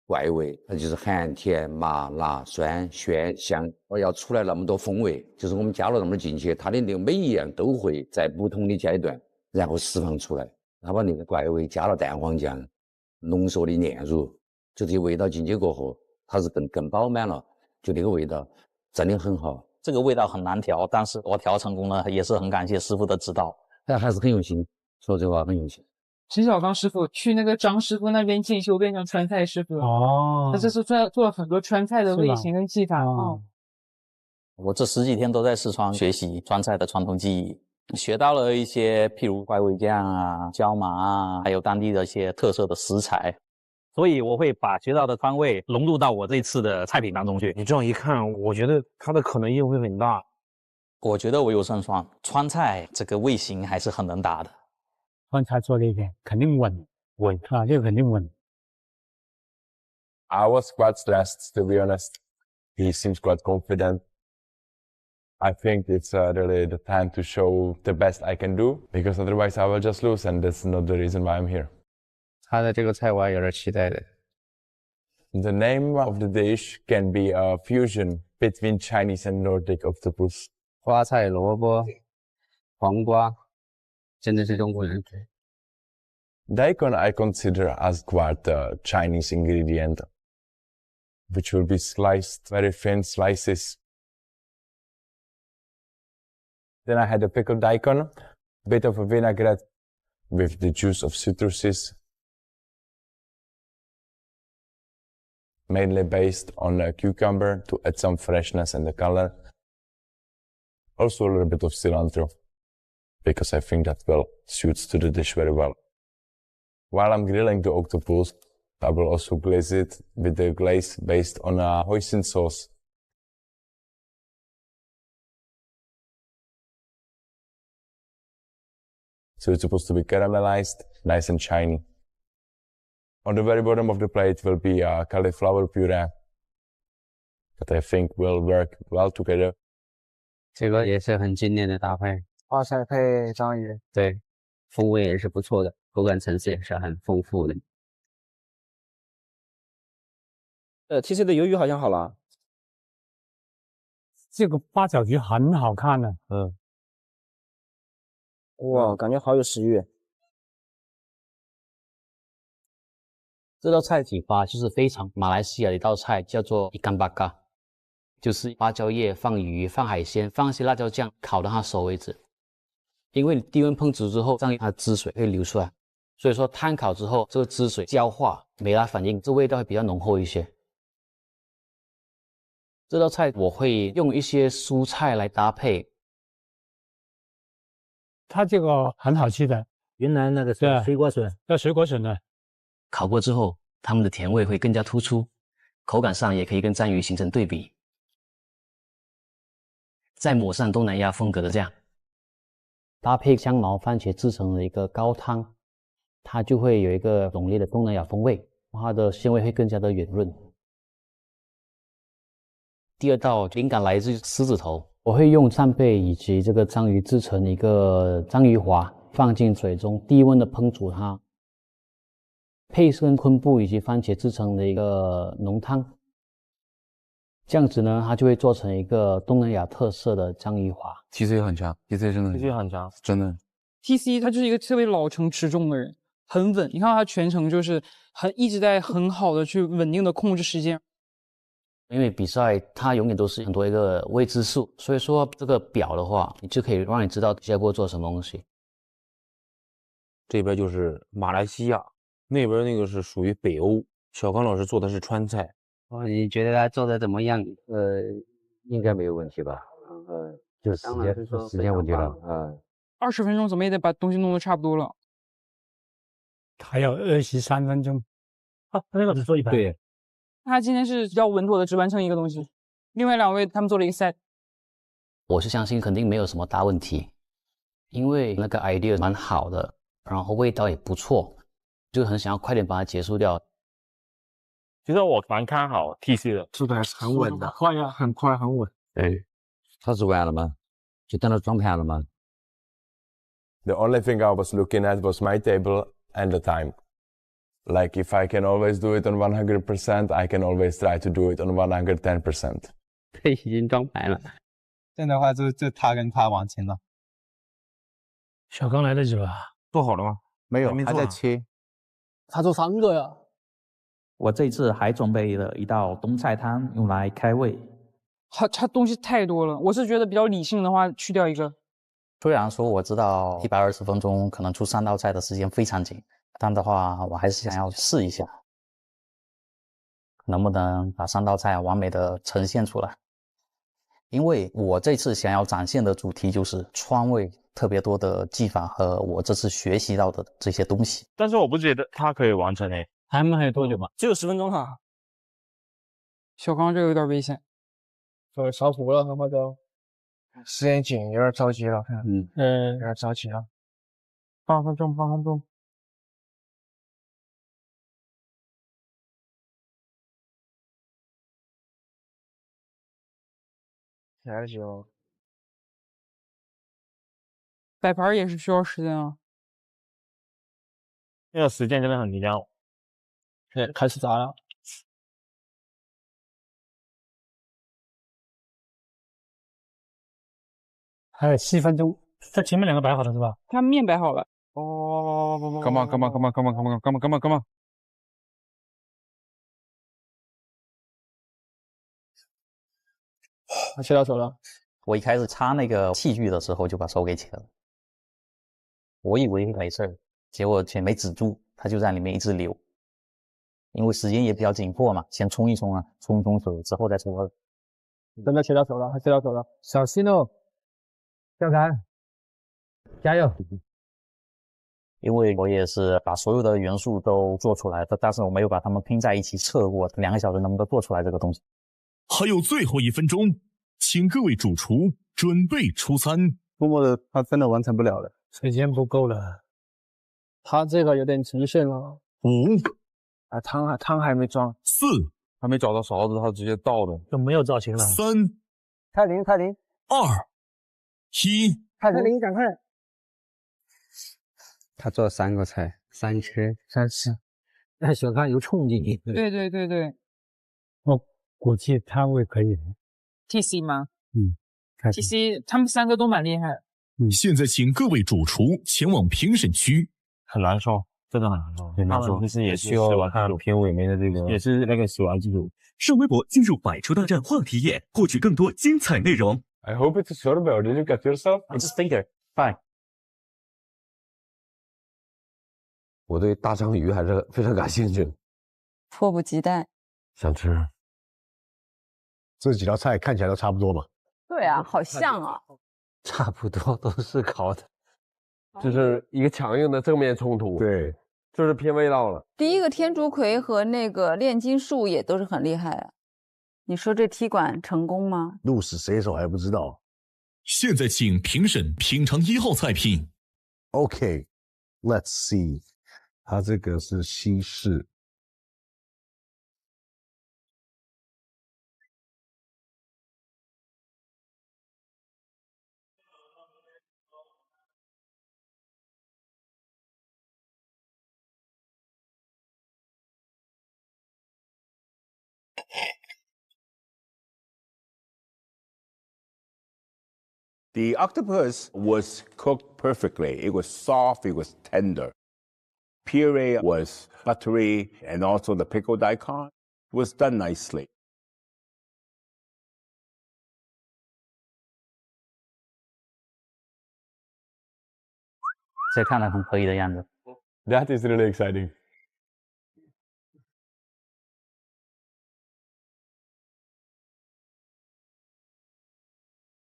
怪味，它就是咸、甜、麻、辣、酸、鲜、香，而要出来那么多风味，就是我们加了那么进去，它的那个每一样都会在不同的阶段，然后释放出来。它把那个怪味加了蛋黄酱、浓缩的炼乳，就这些味道进去过后，它是更饱满了，就那个味道真的很好。这个味道很难调，但是我调成功了，也是很感谢师傅的指导。但还是很用心，说这话很用心。陈小刚师傅去那个张师傅那边进修，变成川菜师傅了。哦，他这是做了很多川菜的味型跟技法。哦，我这10几天都在四川学习川菜的传统技艺，学到了一些譬如怪味酱啊、椒麻啊，还有当地的一些特色的食材。所以我会把学到的川味融入到我这次的菜品当中去。你这样一看，我觉得它的可能性会很大。我觉得我有胜算，川菜这个味型还是很能打的。川菜做那边肯定稳啊，这个肯定稳。I was quite stressed, to be honest. He seems quite confident. I think it's really the time to show the best I can do, because otherwise I will just lose, and that's not the reason why I'm here. 他的这个菜我还有点期待的。The name of the dish can be a fusion between Chinese and Nordic octopus. 花菜、萝卜、黄瓜，真的是中国人。Daikon I consider as quite a Chinese ingredient, which will be sliced very thin slices. Then I had a pickled daikon, a bit of a vinaigrette with the juice of citruses, mainly based on a cucumber to add some freshness and the color. Also a little bit of cilantro, because I think that suits to the dish very well. While I'm grilling the octopus, I will also glaze it with the glaze based on a hoisin sauce. So it's supposed to be caramelized, nice and shiny. On the very bottom of the plate will be a cauliflower puree that I think will work well together. 这个也是很经典的搭配，花菜配章鱼，对，风味也是不错的，口感层次也是很丰富的。TC 的鱿鱼好像好了，这个八角鱼很好看的，哇，感觉好有食欲。这道菜启发就是非常马来西亚的一道菜，叫做ikan bakar，就是芭蕉叶放鱼、放海鲜、放一些辣椒酱，烤到它熟为止。因为低温烹煮之后，让它的汁水会流出来，所以说炭烤之后，这个汁水焦化、美拉反应，这味道会比较浓厚一些。这道菜我会用一些蔬菜来搭配，它这个很好吃的，云南那个水果笋，叫水果笋的。烤过之后，它们的甜味会更加突出，口感上也可以跟章鱼形成对比。再抹上东南亚风格的酱，搭配香茅番茄制成的一个高汤，它就会有一个浓烈的东南亚风味，它的鲜味会更加的圆润。第二道灵感来自于狮子头，我会用扇贝以及这个章鱼制成一个章鱼滑，放进水中低温的烹煮它，配跟昆布以及番茄制成的一个浓汤。这样子呢，它就会做成一个东南亚特色的章鱼滑。TC 很强 ，TC 真的 TC 很强，真的。TC 他就是一个特别老成持重的人，很稳。你看他全程就是一直在很好的去稳定的控制时间。因为比赛它永远都是很多一个未知数，所以说这个表的话，你就可以让你知道下锅做什么东西。这边就是马来西亚，那边那个是属于北欧。小刚老师做的是川菜。哦，你觉得他做的怎么样？应该没有问题吧？就是时间问题了。20分钟怎么也得把东西弄得差不多了。还有23分钟。啊，那个只做一盘。对。他今天是比较稳妥的只完成一个东西，另外2位他们做了一个 set。我是相信肯定没有什么大问题，因为那个 idea 蛮好的，然后味道也不错，就很想要快点把它结束掉。其实我蛮看好 TC 的，速度还是很稳的，快呀，很快很稳。对，他是完了吗？就等到装盘了吗 The only thing I was looking at was my table and the time. Like if I can always do it on 100%, I can always try to do it on 110%. 他已经装盘了。这样的话就他跟他往前了。小刚来得及吧？做好了吗？没有，还在切。他做3个呀。我这次还准备了一道冬菜汤用来开胃。他东西太多了，我是觉得比较理性的话，去掉一个。虽然说我知道120分钟可能出3道菜的时间非常紧，但的话我还是想要试一下，能不能把3道菜完美的呈现出来。因为我这次想要展现的主题就是川味特别多的技法和我这次学习到的这些东西。但是我不觉得他可以完成诶。他们还有多久吧？只有10分钟哈。小刚这个有点危险。烧糊了，很快就。时间紧，有点着急了，看。有点着急了。8分钟，8分钟。来得及哦。摆盘也是需要时间啊。那个时间真的很紧张。开始炸了。还有7分钟，这前面2个摆好了是吧？他面摆好了。哦，come on！切到手了。我一开始擦那个器具的时候就把手给切了，我以为没事儿，结果却没止住，它就在里面一直流。因为时间也比较紧迫嘛，先冲一冲啊，冲水之后再搓。真的切到手了，他切到手了，小心哦，小谭，加油！因为我也是把所有的元素都做出来的，但是我没有把它们拼在一起测过2个小时能不能做出来这个东西。还有最后1分钟，请各位主厨准备出餐。默默的，他真的完成不了了，时间不够了。他这个有点极限了。 5，汤还没装。4，还没找到勺子，他直接倒的，就没有造型了。3，泰林2，1，泰林赶快！他做3个菜，3吃3吃，那小看有冲劲。对，我估计他会可以的。TC 吗？TC 他们3个都蛮厉害。现在请各位主厨前往评审区。很难受，真的很难受，很难受。其实也需要看片尾面的这个，也是那个洗完技术。上微博进入百厨大战话题页，获取更多精彩内容。I hope it's shortbread. Did you get yourself? It's a finger. Fine. 我对大章鱼还是非常感兴趣，迫不及待，想吃。这几道菜看起来都差不多嘛？对啊，好像啊，差不多都是烤的，就是一个强硬的正面冲突。对，就是偏味道了。第一个天竺葵和那个炼金术也都是很厉害啊。你说这踢馆成功吗？鹿死谁手还不知道。现在请评审品尝1号菜品。OK，let's see， 它这个是西式。The octopus was cooked perfectly. It was soft, it was tender. Puree was buttery, and also the pickled daikon was done nicely. 这看来很可以的样子。That is really exciting.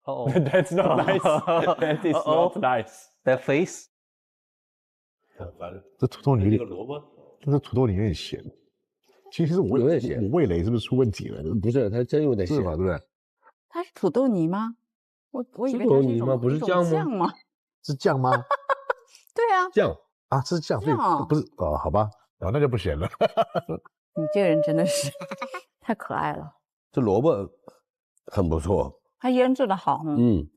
Oh, That's not nice. That is not nice. That face. 这土豆泥里，这土豆泥有点咸。其实我有点咸，我味蕾是不是出问题了？不是，它真有点咸，是吧？对不对？它是土豆泥吗？我以为土豆它是一种泥吗不是一种酱吗酱吗？是酱吗？对啊，酱啊，这是酱，所以酱不是哦，好吧，哦，那就不咸了。你这个人真的是太可爱了。这萝卜很不错。它腌制的好，嗯，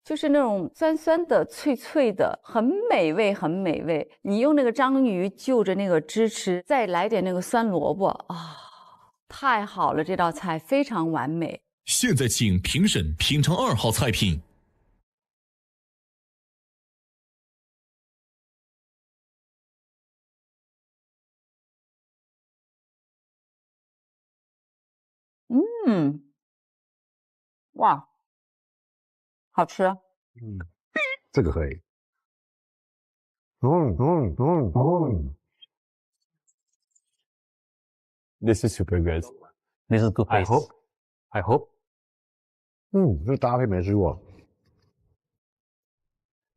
就是那种酸酸的、脆脆的，很美味，很美味。你用那个章鱼就着那个汁吃，再来点那个酸萝卜啊，太好了！这道菜非常完美。现在请评审品尝2号菜品。嗯，哇，好吃。嗯，这个可以。This is super good. This is good I taste. I hope. 这搭配没吃过。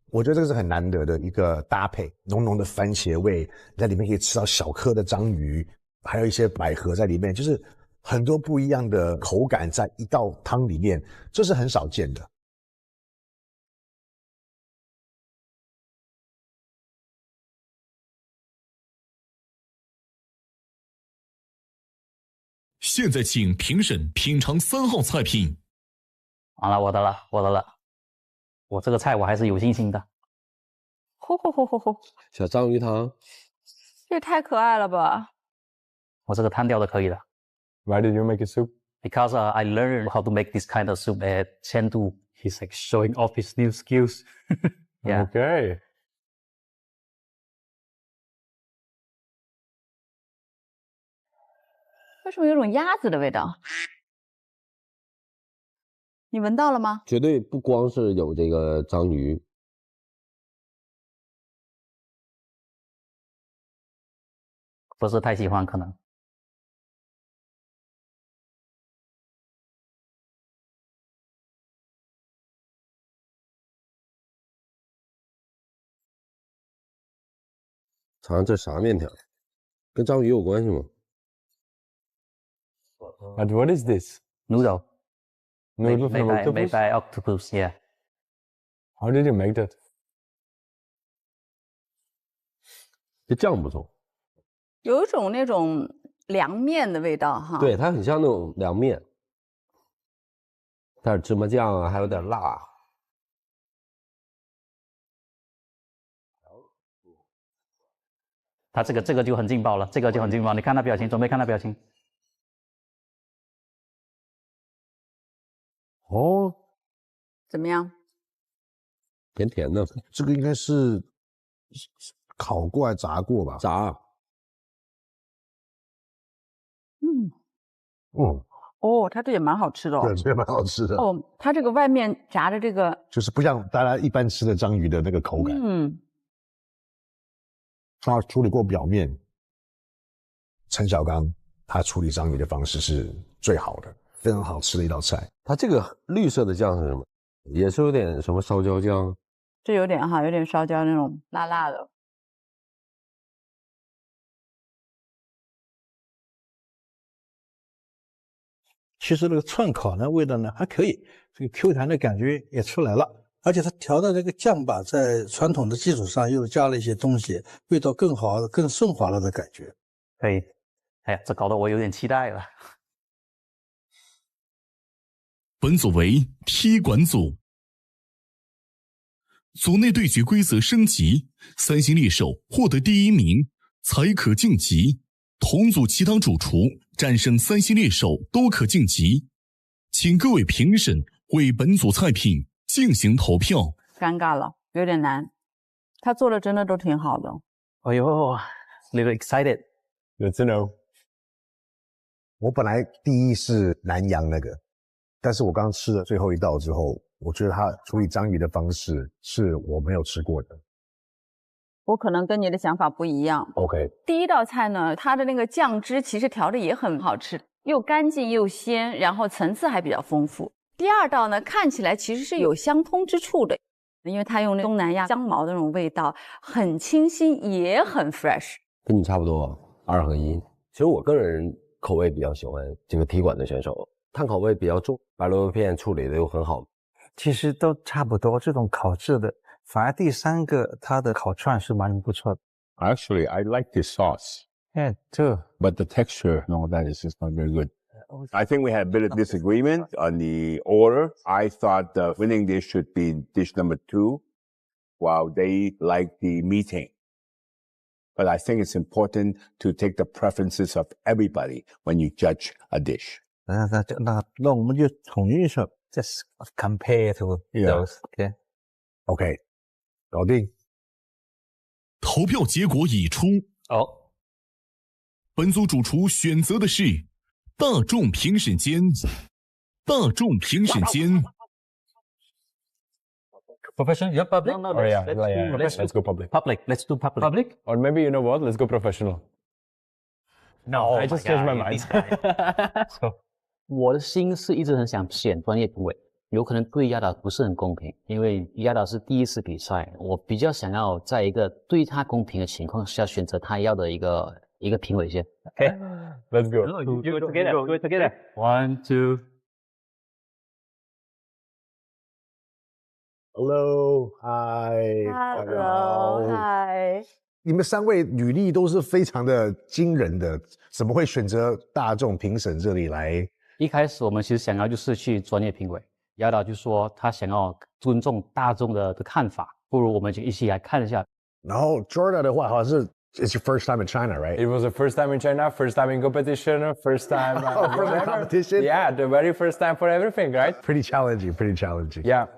我觉得这个是很难得的一个搭配，浓浓的番茄味，在里面可以吃到小颗的章鱼，还有一些百合在里面，就是很多不一样的口感在一道汤里面，这是很少见的。现在请评审品尝3号菜品。好了，我的了，我的了。我这个菜我还是有信心的。嚯嚯嚯嚯嚯！小章鱼汤，这也太可爱了吧！我这个汤调的可以的。 Why did you make a soup? Because I learned how to make this kind of soup at Chengdu. He's like showing off his new skills. Yeah. Okay. 为什么有种鸭子的味道？你闻到了吗？绝对不光是有这个章鱼，不是太喜欢，可能。尝尝这啥面条？跟章鱼有关系吗？ But what is this? Noodle. Noodle made from by, octopus? made by octopus, yeah. How did you make that? 这酱不错，有一种那种凉面的味道哈。对，它很像那种凉面，带点芝麻酱啊，还有点辣。他这个就很劲爆了，这个就很劲爆。你看他表情，准备看他表情。哦，怎么样？甜甜的，这个应该是烤过还炸过吧？炸。嗯。哦。哦，它这也蛮好吃的哦。对，这也蛮好吃的。哦，它这个外面炸的这个，就是不像大家一般吃的章鱼的那个口感。嗯。他处理过表面，陈小刚他处理章鱼的方式是最好的，非常好吃的一道菜。它这个绿色的酱是什么？也是有点什么烧椒酱？这有点哈，有点烧椒那种辣辣的。其实那个串烤呢，味道呢还可以，这个 Q 弹的感觉也出来了。而且它调的这个酱吧，在传统的基础上又加了一些东西，味道更好、更顺滑了的感觉。可以，哎呀，这搞得我有点期待了。本组为踢馆组，组内对决规则升级，3星猎手获得第1名才可晋级，同组其他主厨战胜3星猎手都可晋级。请各位评审为本组菜品进行投票。尴尬了，有点难。他做的真的都挺好的。哎呦 ，little excited。Good to know。我本来第一是南洋那个，但是我刚吃了最后一道之后，我觉得他处理章鱼的方式是我没有吃过的。我可能跟你的想法不一样。OK， 第一道菜呢，它的那个酱汁其实调的也很好吃，又干净又鲜，然后层次还比较丰富。第二道呢，看起来其实是有相通之处的，因为它用那东南亚香茅的那种味道，很清新，也很 fresh。跟你差不多，2合1。其实我个人口味比较喜欢这个踢馆的选手，碳口味比较重，白萝卜片处理的又很好。其实都差不多，这种烤制的，反而第三个它的烤串是蛮不错的。Actually, I like the sauce. Yeah, too. But the texture, no, that is just not very good. I think we had a bit of disagreement on the order. I thought the winning dish should be dish number 2, while they like the meeting. But I think it's important to take the preferences of everybody when you judge a dish. 那我们就统一一下 ，just compare to those. OK， 搞定。投票结果已出。本组主厨选择的是大众评审间。大众评审间。Professional? Yeah, public? No, or let's go public. Public. Let's do public. Public? Or maybe, you know what? Let's go professional. No, I just changed my mind. 我的心是一直很想选专业评委，有可能对压倒不是很公平，因为压倒是第一次比赛，我比较想要在一个对他公平的情况下选择他要的一个评委先。Okay, let's go. You do it together. Do it together. 1, 2. Hello, hi. Hello, hi. 你们3位履历都是非常的惊人的，怎么会选择大众评审这里来？一开始我们其实想要就是去专业评委，压倒就说他想要尊重大众的看法，不如我们就一起来看一下。然后 Jordan 的话好像是 It's your first time in China, right? It was the first time in China, first time in competition, first time... first competition? Yeah, the very first time for everything, right? Pretty challenging, pretty challenging. Yeah.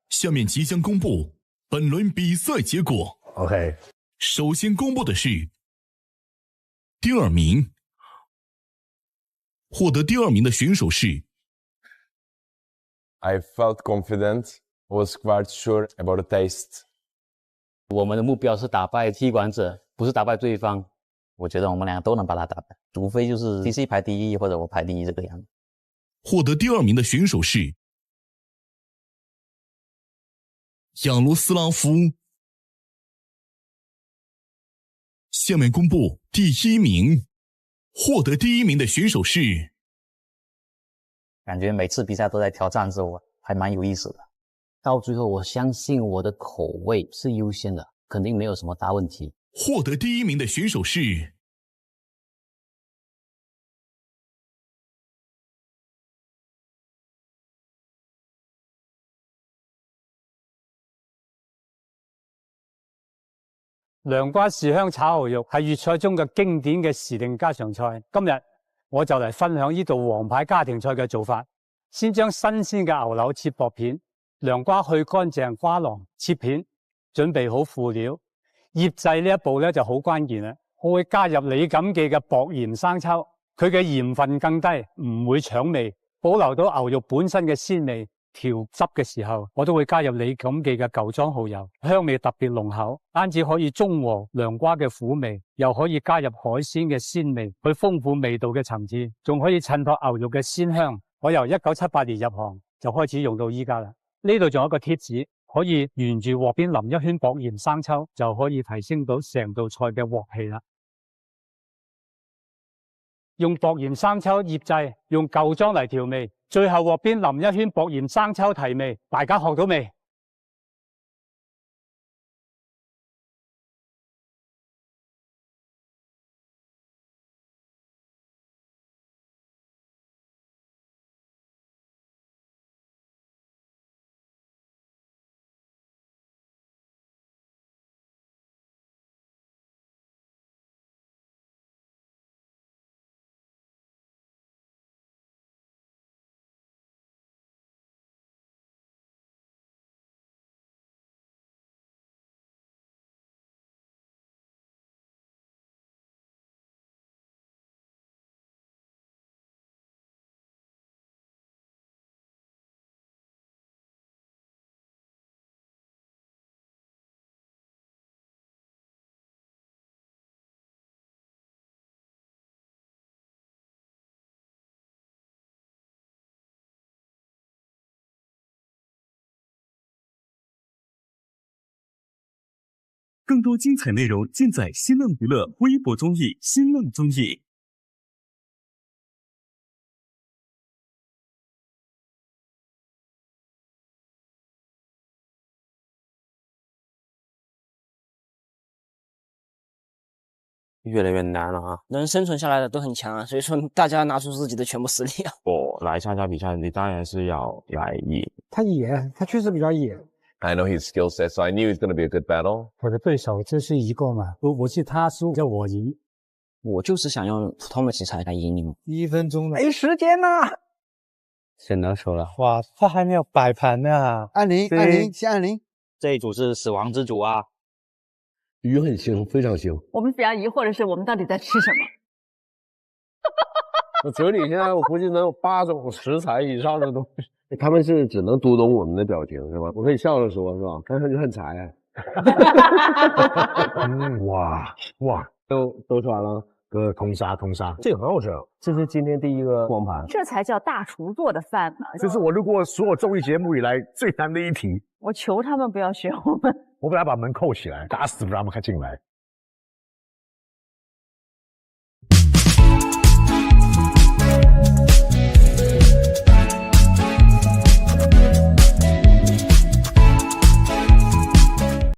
下面即将公布本轮比赛结果。OK， 首先公布的是第2名，获得第2名的选手是。I felt confident, was quite sure about the taste. 我们的目标是打败踢馆者，不是打败对方。我觉得我们2个都能把他打败，除非就是 TC 排第1或者我排第1这个样子。获得第2名的选手是亚罗斯拉夫。下面公布第1名，获得第1名的选手是。感觉每次比赛都在挑战着我，还蛮有意思的。到最后，我相信我的口味是优先的，肯定没有什么大问题。获得第1名的选手是。涼瓜豉香炒牛肉係粵菜中嘅經典嘅時令家常菜。今日我就嚟分享呢道王牌家庭菜嘅做法。先將新鮮嘅牛柳切薄片，涼瓜去乾淨瓜囊切片，準備好輔料。醃製呢一步咧就好關鍵啦。我會加入李錦記嘅薄鹽生抽，佢嘅鹽分更低，唔會搶味，保留到牛肉本身嘅鮮味。調汁嘅時候，我都會加入李錦記嘅舊裝蠔油，香味特別濃厚，單止可以中和涼瓜嘅苦味，又可以加入海鮮嘅鮮味，去豐富味道嘅層次，仲可以襯托牛肉嘅鮮香。我由1978年入行就開始用到依家啦。呢度仲有一個貼士，可以沿住鑊邊淋一圈薄鹽生抽，就可以提升到成道菜嘅鑊氣啦。用薄鹽生抽醃製，用舊裝嚟調味，最後鑊邊淋一圈薄鹽生抽提味，大家學到未？更多精彩内容尽在新浪娱乐微博综艺新浪综艺。越来越难了啊！能生存下来的都很强啊，所以说大家拿出自己的全部实力啊！来参加比赛，你当然是要来赢。他野，他确实比较野。I know his skill set, so I knew it's going to be a good battle. 我的对手就是一个嘛，我是他输，叫我赢。我就是想用普通的题材来赢你们。1分钟了，没时间了。选到手了，哇，他还没有摆盘呢。按铃，按铃，先按铃。这一组是死亡之组啊。鱼很腥，非常腥。我们比较疑惑的是，我们到底在吃什么？我嘴里现在我估计能有8种食材以上的东西。他们是只能读懂我们的表情是吧？我可以笑着说，是吧？看上去很柴。哇，都传了。哥，通杀，这个很好吃。这是今天第一个光盘，这才叫大厨做的饭呢。这是我录过所有综艺节目以来最难的一题。我求他们不要学我们。我本来把门扣起来，打死不让他们进来。